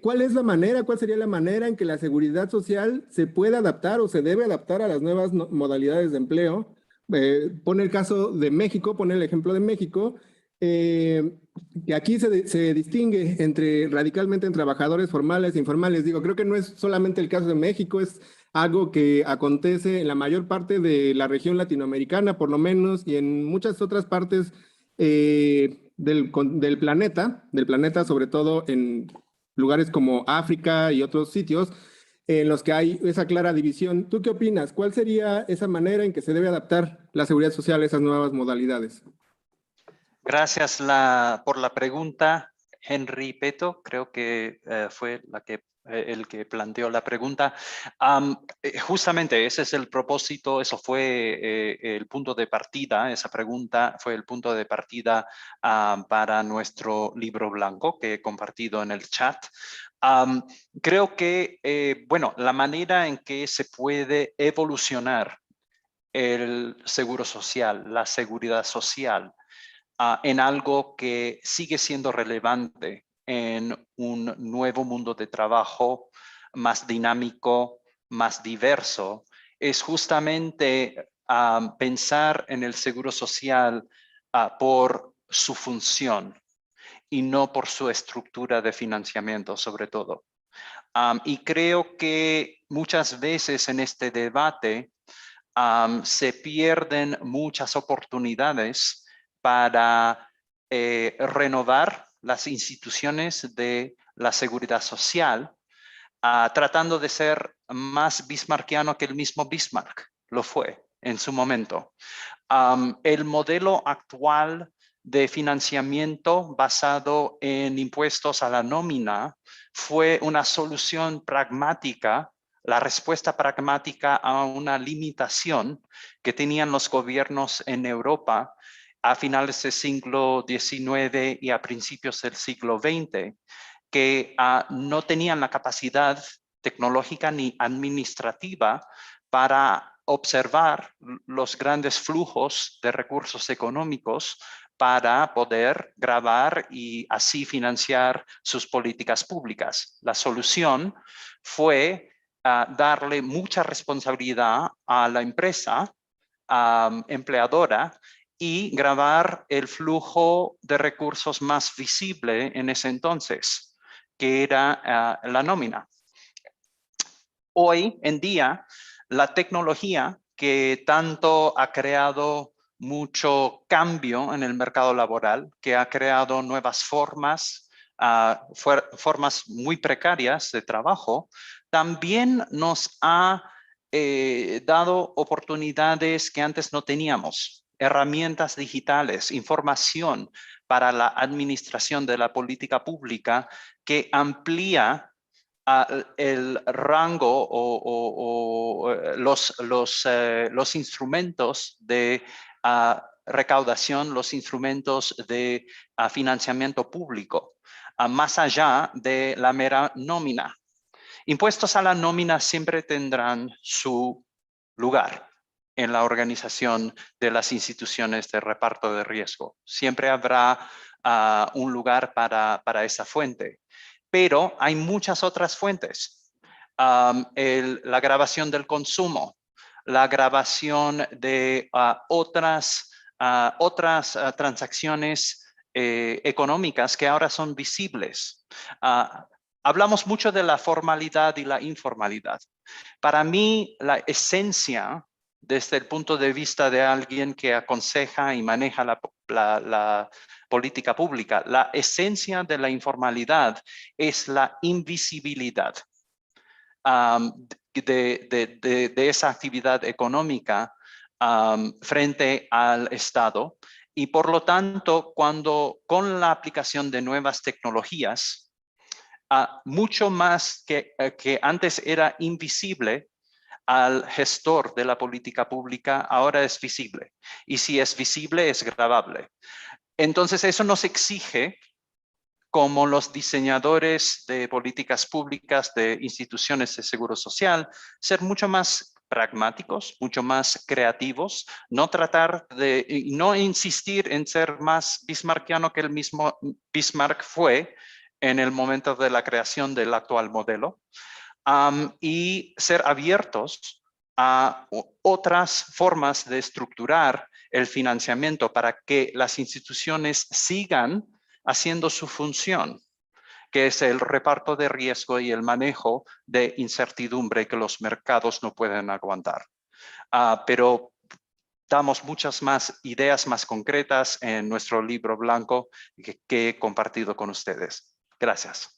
¿cuál sería la manera en que la seguridad social se puede adaptar o se debe adaptar a las nuevas modalidades de empleo? Pone el caso de México, pone el ejemplo de México, que aquí se distingue radicalmente en trabajadores formales e informales. Digo, creo que no es solamente el caso de México, es algo que acontece en la mayor parte de la región latinoamericana, por lo menos, y en muchas otras partes del planeta, sobre todo en lugares como África y otros sitios en los que hay esa clara división. ¿Tú qué opinas? ¿Cuál sería esa manera en que se debe adaptar la seguridad social a esas nuevas modalidades? Gracias por la pregunta, Henry Peto. Creo que fue el que planteó la pregunta. Justamente ese es el propósito, eso fue el punto de partida, esa pregunta fue el punto de partida para nuestro libro blanco que he compartido en el chat. Creo que, bueno, la manera en que se puede evolucionar el seguro social, la seguridad social, en algo que sigue siendo relevante en un nuevo mundo de trabajo más dinámico, más diverso, es justamente pensar en el seguro social por su función y no por su estructura de financiamiento, sobre todo. Y creo que muchas veces en este debate se pierden muchas oportunidades para renovar las instituciones de la seguridad social, tratando de ser más bismarckiano que el mismo Bismarck lo fue en su momento. El modelo actual de financiamiento basado en impuestos a la nómina fue una solución pragmática, la respuesta pragmática a una limitación que tenían los gobiernos en Europa a finales del siglo XIX y a principios del siglo XX, que no tenían la capacidad tecnológica ni administrativa para observar los grandes flujos de recursos económicos para poder grabar y así financiar sus políticas públicas. La solución fue darle mucha responsabilidad a la empresa empleadora y grabar el flujo de recursos más visible en ese entonces, que era la nómina. Hoy en día, la tecnología que tanto ha creado mucho cambio en el mercado laboral, que ha creado nuevas formas, formas muy precarias de trabajo, también nos ha dado oportunidades que antes no teníamos, herramientas digitales, información para la administración de la política pública que amplía el rango o los instrumentos de recaudación, los instrumentos de financiamiento público, más allá de la mera nómina. Impuestos a la nómina siempre tendrán su lugar en la organización de las instituciones de reparto de riesgo. Siempre habrá un lugar para esa fuente. Pero hay muchas otras fuentes. La grabación del consumo, la grabación de otras transacciones económicas que ahora son visibles. Hablamos mucho de la formalidad y la informalidad. Para mí, la esencia, desde el punto de vista de alguien que aconseja y maneja la política pública, la esencia de la informalidad es la invisibilidad de esa actividad económica frente al Estado. Y por lo tanto, con la aplicación de nuevas tecnologías, mucho más que antes era invisible al gestor de la política pública, ahora es visible. Y si es visible, es grabable. Entonces, eso nos exige, como los diseñadores de políticas públicas de instituciones de seguro social, ser mucho más pragmáticos, mucho más creativos, no insistir en ser más bismarckiano que el mismo Bismarck fue en el momento de la creación del actual modelo, y ser abiertos a otras formas de estructurar el financiamiento para que las instituciones sigan haciendo su función, que es el reparto de riesgo y el manejo de incertidumbre que los mercados no pueden aguantar. Pero damos muchas más ideas más concretas en nuestro libro blanco que he compartido con ustedes. Gracias.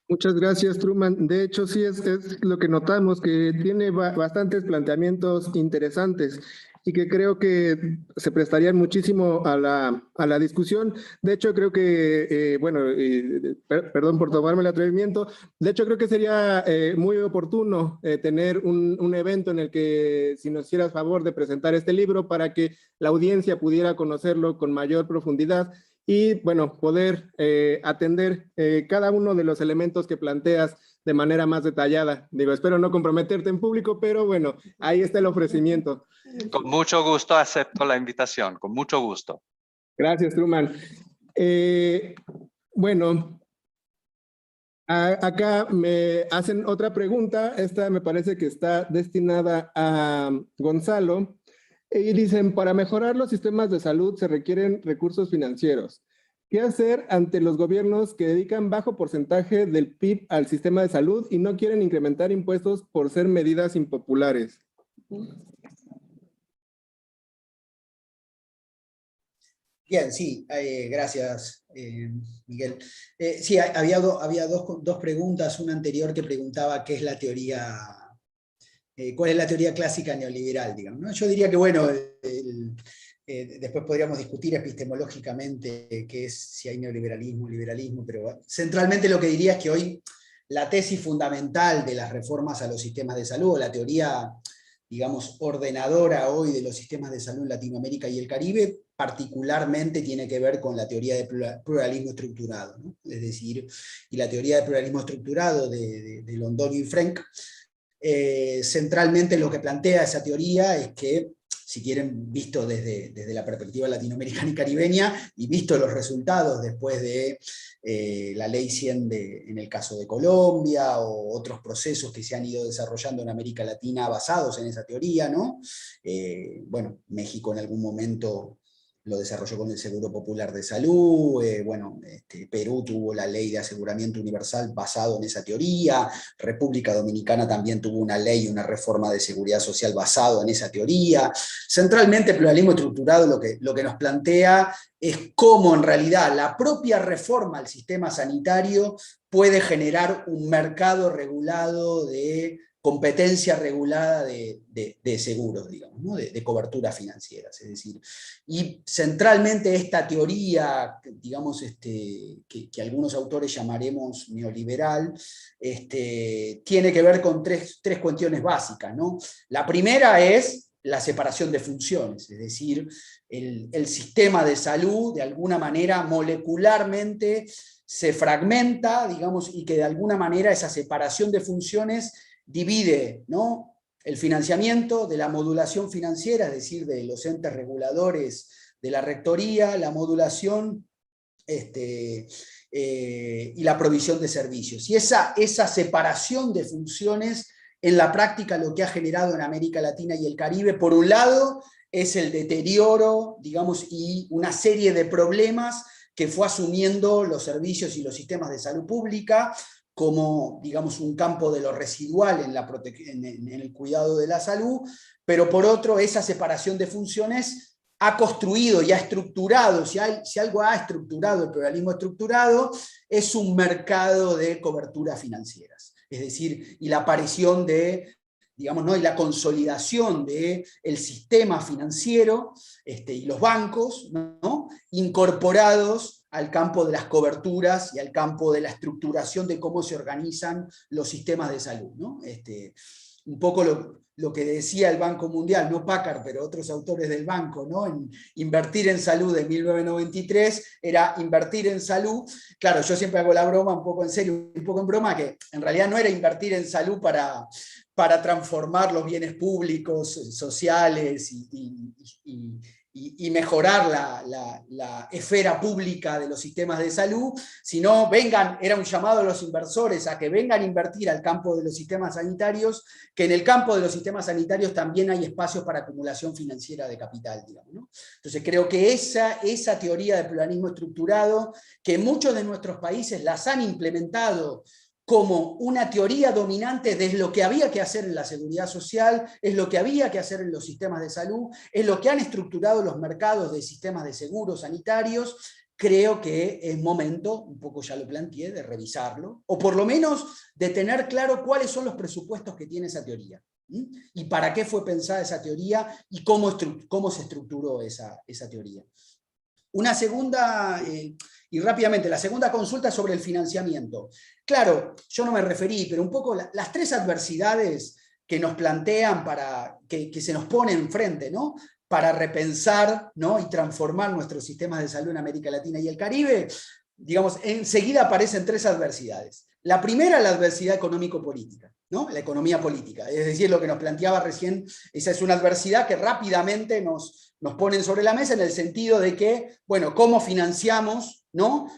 Muchas gracias, Truman. De hecho, sí es lo que notamos, que tiene bastantes planteamientos interesantes y que creo que se prestarían muchísimo a la discusión. De hecho, creo que, perdón por tomarme el atrevimiento, de hecho creo que sería muy oportuno tener un evento en el que, si nos hicieras favor de presentar este libro para que la audiencia pudiera conocerlo con mayor profundidad y, bueno, poder atender cada uno de los elementos que planteas de manera más detallada. Digo, espero no comprometerte en público, pero bueno, ahí está el ofrecimiento. Con mucho gusto acepto la invitación, con mucho gusto. Gracias, Truman. Bueno, acá me hacen otra pregunta. Esta me parece que está destinada a Gonzalo. Y dicen, para mejorar los sistemas de salud se requieren recursos financieros. ¿Qué hacer ante los gobiernos que dedican bajo porcentaje del PIB al sistema de salud y no quieren incrementar impuestos por ser medidas impopulares? Bien, sí, gracias, Miguel. Sí, había dos preguntas, una anterior que preguntaba qué es la teoría, cuál es la teoría clásica neoliberal, digamos, ¿no? Yo diría que, bueno, después podríamos discutir epistemológicamente qué es, si hay neoliberalismo, liberalismo, pero centralmente lo que diría es que hoy la tesis fundamental de las reformas a los sistemas de salud, o la teoría, digamos, ordenadora hoy de los sistemas de salud en Latinoamérica y el Caribe, particularmente tiene que ver con la teoría de pluralismo estructurado, ¿no? Es decir, y la teoría de pluralismo estructurado de Londoño y Frenk, centralmente lo que plantea esa teoría es que, si quieren, visto desde la perspectiva latinoamericana y caribeña, y visto los resultados después de la Ley 100 en el caso de Colombia, o otros procesos que se han ido desarrollando en América Latina basados en esa teoría, ¿no? Bueno, México en algún momento lo desarrolló con el Seguro Popular de Salud, Perú tuvo la Ley de Aseguramiento Universal basado en esa teoría, República Dominicana también tuvo una ley, una reforma de seguridad social basado en esa teoría. Centralmente el pluralismo estructurado lo que nos plantea es cómo en realidad la propia reforma al sistema sanitario puede generar un mercado regulado de competencia regulada de seguros, digamos, ¿no? de coberturas financieras. Es decir, y centralmente esta teoría, digamos, que algunos autores llamaremos neoliberal, tiene que ver con tres cuestiones básicas, ¿no? La primera es la separación de funciones, es decir, el sistema de salud, de alguna manera, molecularmente se fragmenta, digamos, y que de alguna manera esa separación de funciones divide, ¿no?, el financiamiento de la modulación financiera, es decir, de los entes reguladores de la rectoría, la modulación y la provisión de servicios. Y esa separación de funciones, en la práctica, lo que ha generado en América Latina y el Caribe, por un lado, es el deterioro, digamos, y una serie de problemas que fue asumiendo los servicios y los sistemas de salud pública, como, digamos, un campo de lo residual en el cuidado de la salud, pero por otro, esa separación de funciones ha construido y ha estructurado, si algo ha estructurado el pluralismo estructurado, es un mercado de coberturas financieras. Es decir, y la aparición de, digamos, ¿no?, y la consolidación del sistema financiero y los bancos, ¿no?, incorporados al campo de las coberturas y al campo de la estructuración de cómo se organizan los sistemas de salud, ¿no? Un poco lo que decía el Banco Mundial, no Packard, pero otros autores del banco, ¿no?, en Invertir en Salud de 1993, era invertir en salud. Claro, yo siempre hago la broma, un poco en serio, un poco en broma, que en realidad no era invertir en salud para transformar los bienes públicos, sociales y mejorar la esfera pública de los sistemas de salud, sino era un llamado a los inversores a que vengan a invertir al campo de los sistemas sanitarios, que en el campo de los sistemas sanitarios también hay espacios para acumulación financiera de capital, digamos, ¿no? Entonces creo que esa teoría de pluralismo estructurado, que muchos de nuestros países las han implementado como una teoría dominante de lo que había que hacer en la seguridad social, es lo que había que hacer en los sistemas de salud, es lo que han estructurado los mercados de sistemas de seguros sanitarios. Creo que es momento, un poco ya lo planteé, de revisarlo, o por lo menos de tener claro cuáles son los presupuestos que tiene esa teoría, y para qué fue pensada esa teoría, y cómo se estructuró esa teoría. Una segunda, y rápidamente, la segunda consulta sobre el financiamiento. Claro, yo no me referí, pero un poco las tres adversidades que nos plantean, que se nos ponen enfrente, ¿no?, para repensar, ¿no?, y transformar nuestros sistemas de salud en América Latina y el Caribe, digamos, enseguida aparecen tres adversidades. La primera, la adversidad económico-política, ¿no?, la economía política, es decir, lo que nos planteaba recién, esa es una adversidad que rápidamente nos ponen sobre la mesa, en el sentido de que, bueno, ¿cómo financiamos, ¿no?,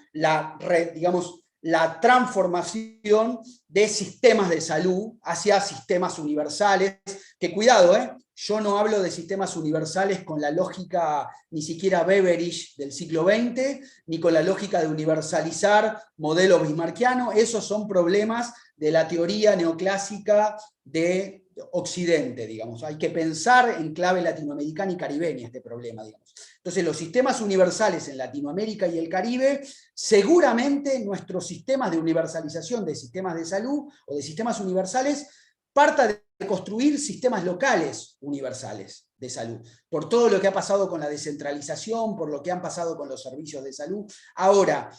digamos, la transformación de sistemas de salud hacia sistemas universales? Que cuidado, yo no hablo de sistemas universales con la lógica ni siquiera Beveridge del siglo XX, ni con la lógica de universalizar modelo bismarckiano. Esos son problemas de la teoría neoclásica de Occidente, digamos. Hay que pensar en clave latinoamericana y caribeña este problema, digamos. Entonces, los sistemas universales en Latinoamérica y el Caribe, seguramente nuestros sistemas de universalización de sistemas de salud o de sistemas universales parta de construir sistemas locales universales de salud, por todo lo que ha pasado con la descentralización, por lo que han pasado con los servicios de salud. Ahora,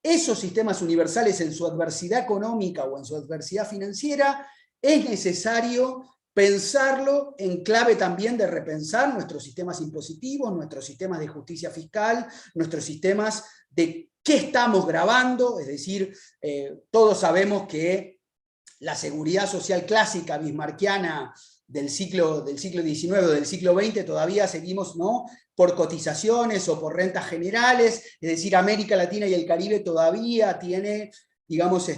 esos sistemas universales en su adversidad económica o en su adversidad financiera, es necesario pensarlo en clave también de repensar nuestros sistemas impositivos, nuestros sistemas de justicia fiscal, nuestros sistemas de qué estamos grabando, es decir, todos sabemos que la seguridad social clásica bismarckiana del siglo XIX o del siglo XX todavía seguimos, ¿no?, por cotizaciones o por rentas generales, es decir, América Latina y el Caribe todavía tiene, digamos,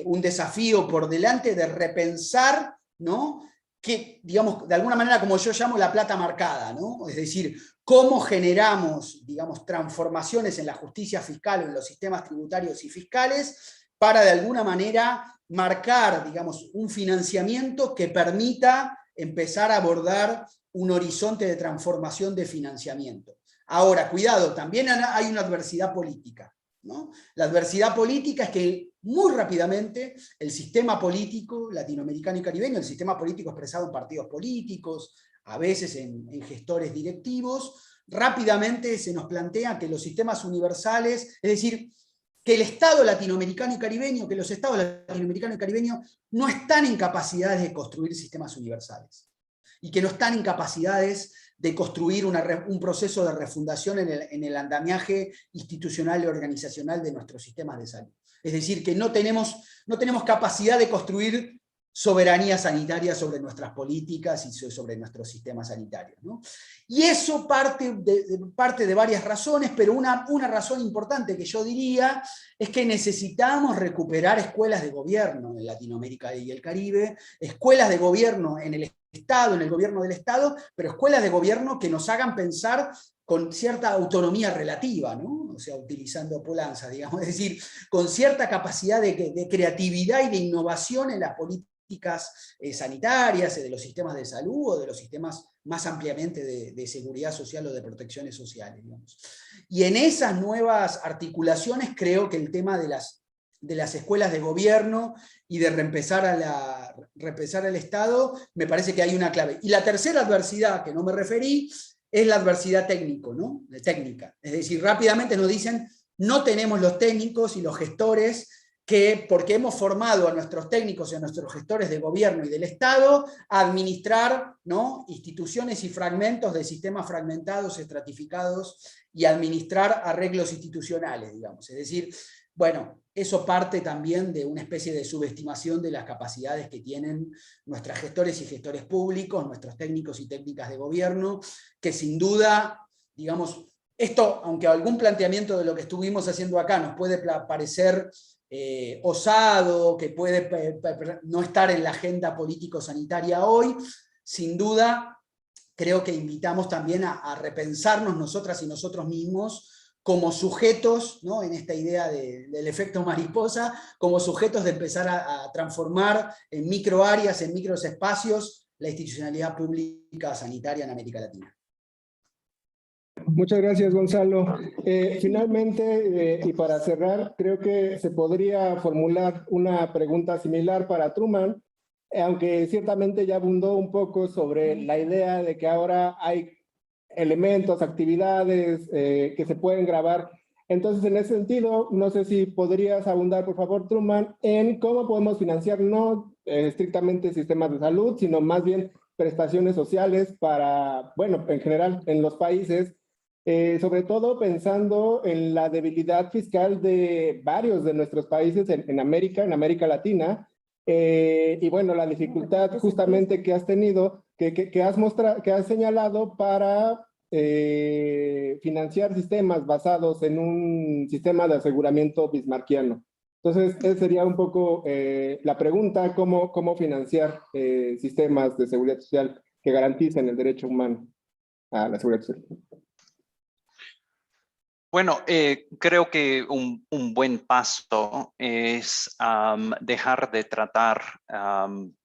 un desafío por delante de repensar, ¿no?, que, digamos, de alguna manera, como yo llamo, la plata marcada, ¿no? Es decir, cómo generamos, digamos, transformaciones en la justicia fiscal o en los sistemas tributarios y fiscales para, de alguna manera, marcar, digamos, un financiamiento que permita empezar a abordar un horizonte de transformación de financiamiento. Ahora, cuidado, también hay una adversidad política, ¿no? La adversidad política es que muy rápidamente el sistema político latinoamericano y caribeño, el sistema político expresado en partidos políticos, a veces en gestores directivos, rápidamente se nos plantea que los sistemas universales, es decir, que el Estado latinoamericano y caribeño, que los Estados latinoamericanos y caribeños no están en capacidades de construir sistemas universales, y que no están en capacidades de construir un proceso de refundación en el andamiaje institucional y organizacional de nuestros sistemas de salud. Es decir, que no tenemos capacidad de construir soberanía sanitaria sobre nuestras políticas y sobre nuestros sistemas sanitarios, ¿no? Y eso parte de varias razones, pero una razón importante que yo diría es que necesitamos recuperar escuelas de gobierno en Latinoamérica y el Caribe, escuelas de gobierno en el Estado, en el gobierno del Estado, pero escuelas de gobierno que nos hagan pensar con cierta autonomía relativa, ¿no? O sea, utilizando Polanza, digamos, es decir, con cierta capacidad de creatividad y de innovación en las políticas sanitarias, de los sistemas de salud o de los sistemas más ampliamente de seguridad social o de protecciones sociales, digamos. Y en esas nuevas articulaciones creo que el tema de las escuelas de gobierno y de reempezar al Estado, me parece que hay una clave. Y la tercera adversidad, que no me referí, es la adversidad técnica. Es decir, rápidamente nos dicen, no tenemos los técnicos y los gestores que, porque hemos formado a nuestros técnicos y a nuestros gestores de gobierno y del Estado a administrar, ¿no?, instituciones y fragmentos de sistemas fragmentados, estratificados, y administrar arreglos institucionales, digamos. Es decir, bueno, eso parte también de una especie de subestimación de las capacidades que tienen nuestros gestores y gestores públicos, nuestros técnicos y técnicas de gobierno, que sin duda, digamos, esto, aunque algún planteamiento de lo que estuvimos haciendo acá nos puede parecer osado, que puede no estar en la agenda político-sanitaria hoy, sin duda creo que invitamos también a repensarnos nosotras y nosotros mismos como sujetos, ¿no?, en esta idea del efecto mariposa, como sujetos de empezar a transformar en microáreas, en microespacios, la institucionalidad pública sanitaria en América Latina. Muchas gracias, Gonzalo. Finalmente, y para cerrar, creo que se podría formular una pregunta similar para Truman, aunque ciertamente ya abundó un poco sobre la idea de que ahora hay elementos, actividades que se pueden grabar. Entonces, en ese sentido, no sé si podrías abundar, por favor, Truman, en cómo podemos financiar no estrictamente sistemas de salud, sino más bien prestaciones sociales para, bueno, en general, en los países, sobre todo pensando en la debilidad fiscal de varios de nuestros países en América Latina, y bueno, la dificultad justamente que has tenido, que has señalado para financiar sistemas basados en un sistema de aseguramiento bismarckiano. Entonces, esa sería un poco la pregunta, cómo financiar sistemas de seguridad social que garanticen el derecho humano a la seguridad social. Bueno, creo que un buen paso es dejar de tratar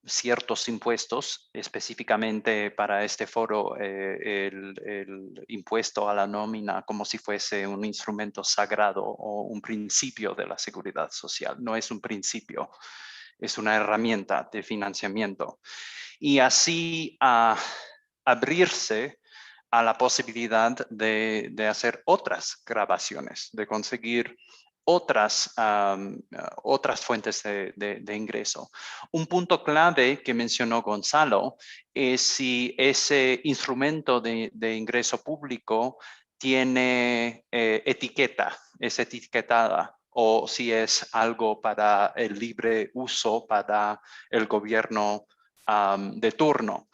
ciertos impuestos, específicamente para este foro, el impuesto a la nómina, como si fuese un instrumento sagrado o un principio de la seguridad social. No es un principio, es una herramienta de financiamiento. Y así abrirse a la posibilidad de hacer otras grabaciones, de conseguir otras fuentes de ingreso. Un punto clave que mencionó Gonzalo es si ese instrumento de ingreso público tiene etiqueta, es etiquetada, o si es algo para el libre uso para el gobierno de turno.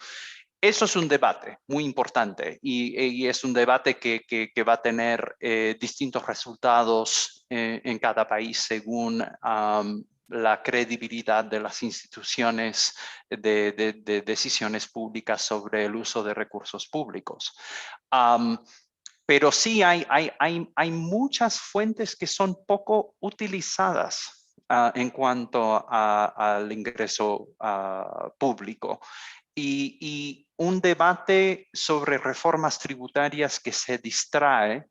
Eso es un debate muy importante y es un debate que va a tener distintos resultados en cada país según la credibilidad de las instituciones de decisiones públicas sobre el uso de recursos públicos. Pero sí hay muchas fuentes que son poco utilizadas en cuanto al ingreso público. Y un debate sobre reformas tributarias que se distrae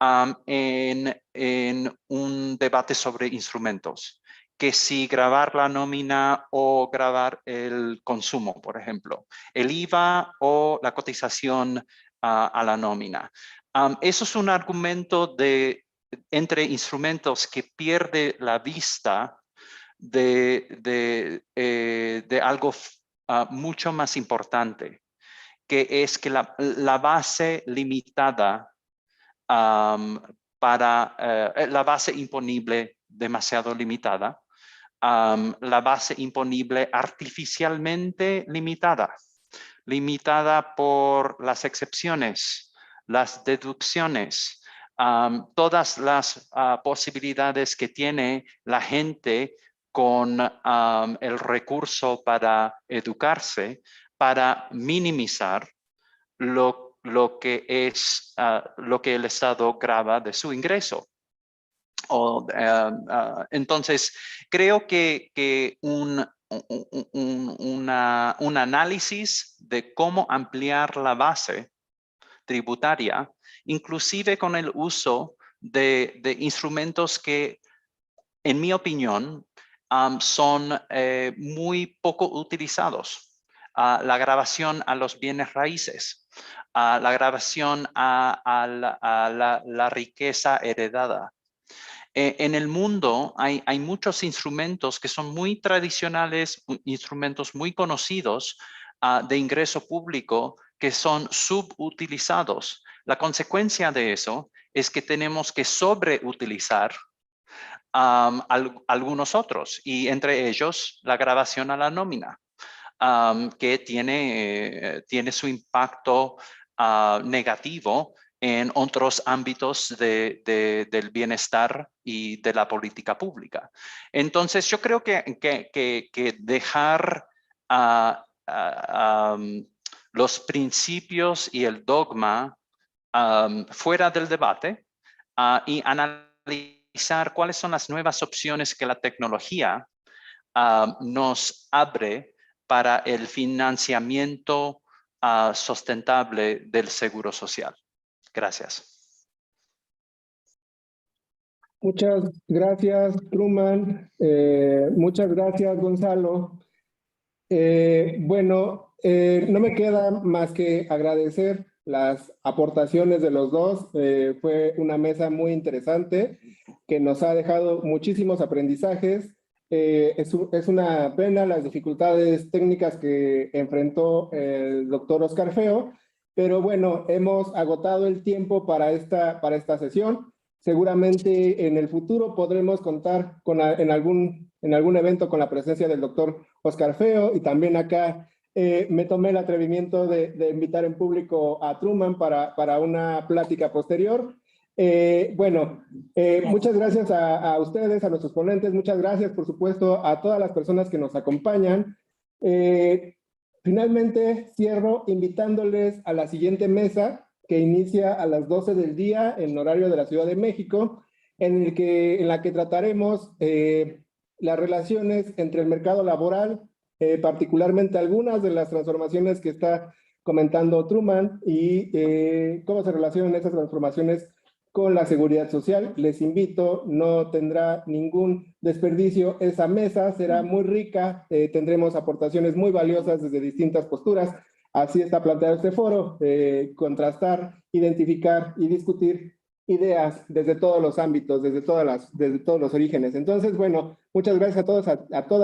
en un debate sobre instrumentos, que si grabar la nómina o grabar el consumo, por ejemplo, el IVA o la cotización a la nómina. Eso es un argumento entre instrumentos que pierde la vista de algo mucho más importante, que es que la base limitada la base imponible demasiado limitada, la base imponible artificialmente limitada por las excepciones, las deducciones, todas las posibilidades que tiene la gente con el recurso para educarse, para minimizar lo que el Estado graba de su ingreso. Entonces, creo que un análisis de cómo ampliar la base tributaria, inclusive con el uso de instrumentos que, en mi opinión, son muy poco utilizados. La grabación a los bienes raíces, la grabación a la riqueza heredada. En el mundo hay muchos instrumentos que son muy tradicionales, instrumentos muy conocidos de ingreso público que son subutilizados. La consecuencia de eso es que tenemos que sobreutilizar algunos otros, y entre ellos la grabación a la nómina, que tiene su impacto negativo en otros ámbitos del bienestar y de la política pública. Entonces, yo creo que dejar los principios y el dogma fuera del debate y analizar cuáles son las nuevas opciones que la tecnología nos abre para el financiamiento sustentable del seguro social. Gracias. Muchas gracias, Truman. Muchas gracias, Gonzalo. Bueno, no me queda más que agradecer las aportaciones de los dos. Fue una mesa muy interesante que nos ha dejado muchísimos aprendizajes. Es una pena las dificultades técnicas que enfrentó el doctor Oscar Feo, pero bueno, hemos agotado el tiempo para esta sesión. Seguramente en el futuro podremos contar en algún evento con la presencia del doctor Oscar Feo, y también acá me tomé el atrevimiento de invitar en público a Truman para una plática posterior. Muchas gracias a ustedes, a nuestros ponentes, muchas gracias por supuesto a todas las personas que nos acompañan. Finalmente, cierro invitándoles a la siguiente mesa que inicia a las 12 del día en horario de la Ciudad de México, en la que trataremos las relaciones entre el mercado laboral, particularmente algunas de las transformaciones que está comentando Truman y cómo se relacionan esas transformaciones con la seguridad social. Les invito, no tendrá ningún desperdicio esa mesa, será muy rica, tendremos aportaciones muy valiosas desde distintas posturas. Así está planteado este foro, contrastar, identificar y discutir ideas desde todos los ámbitos, desde todos los orígenes. Entonces, bueno, muchas gracias a todos, a todas.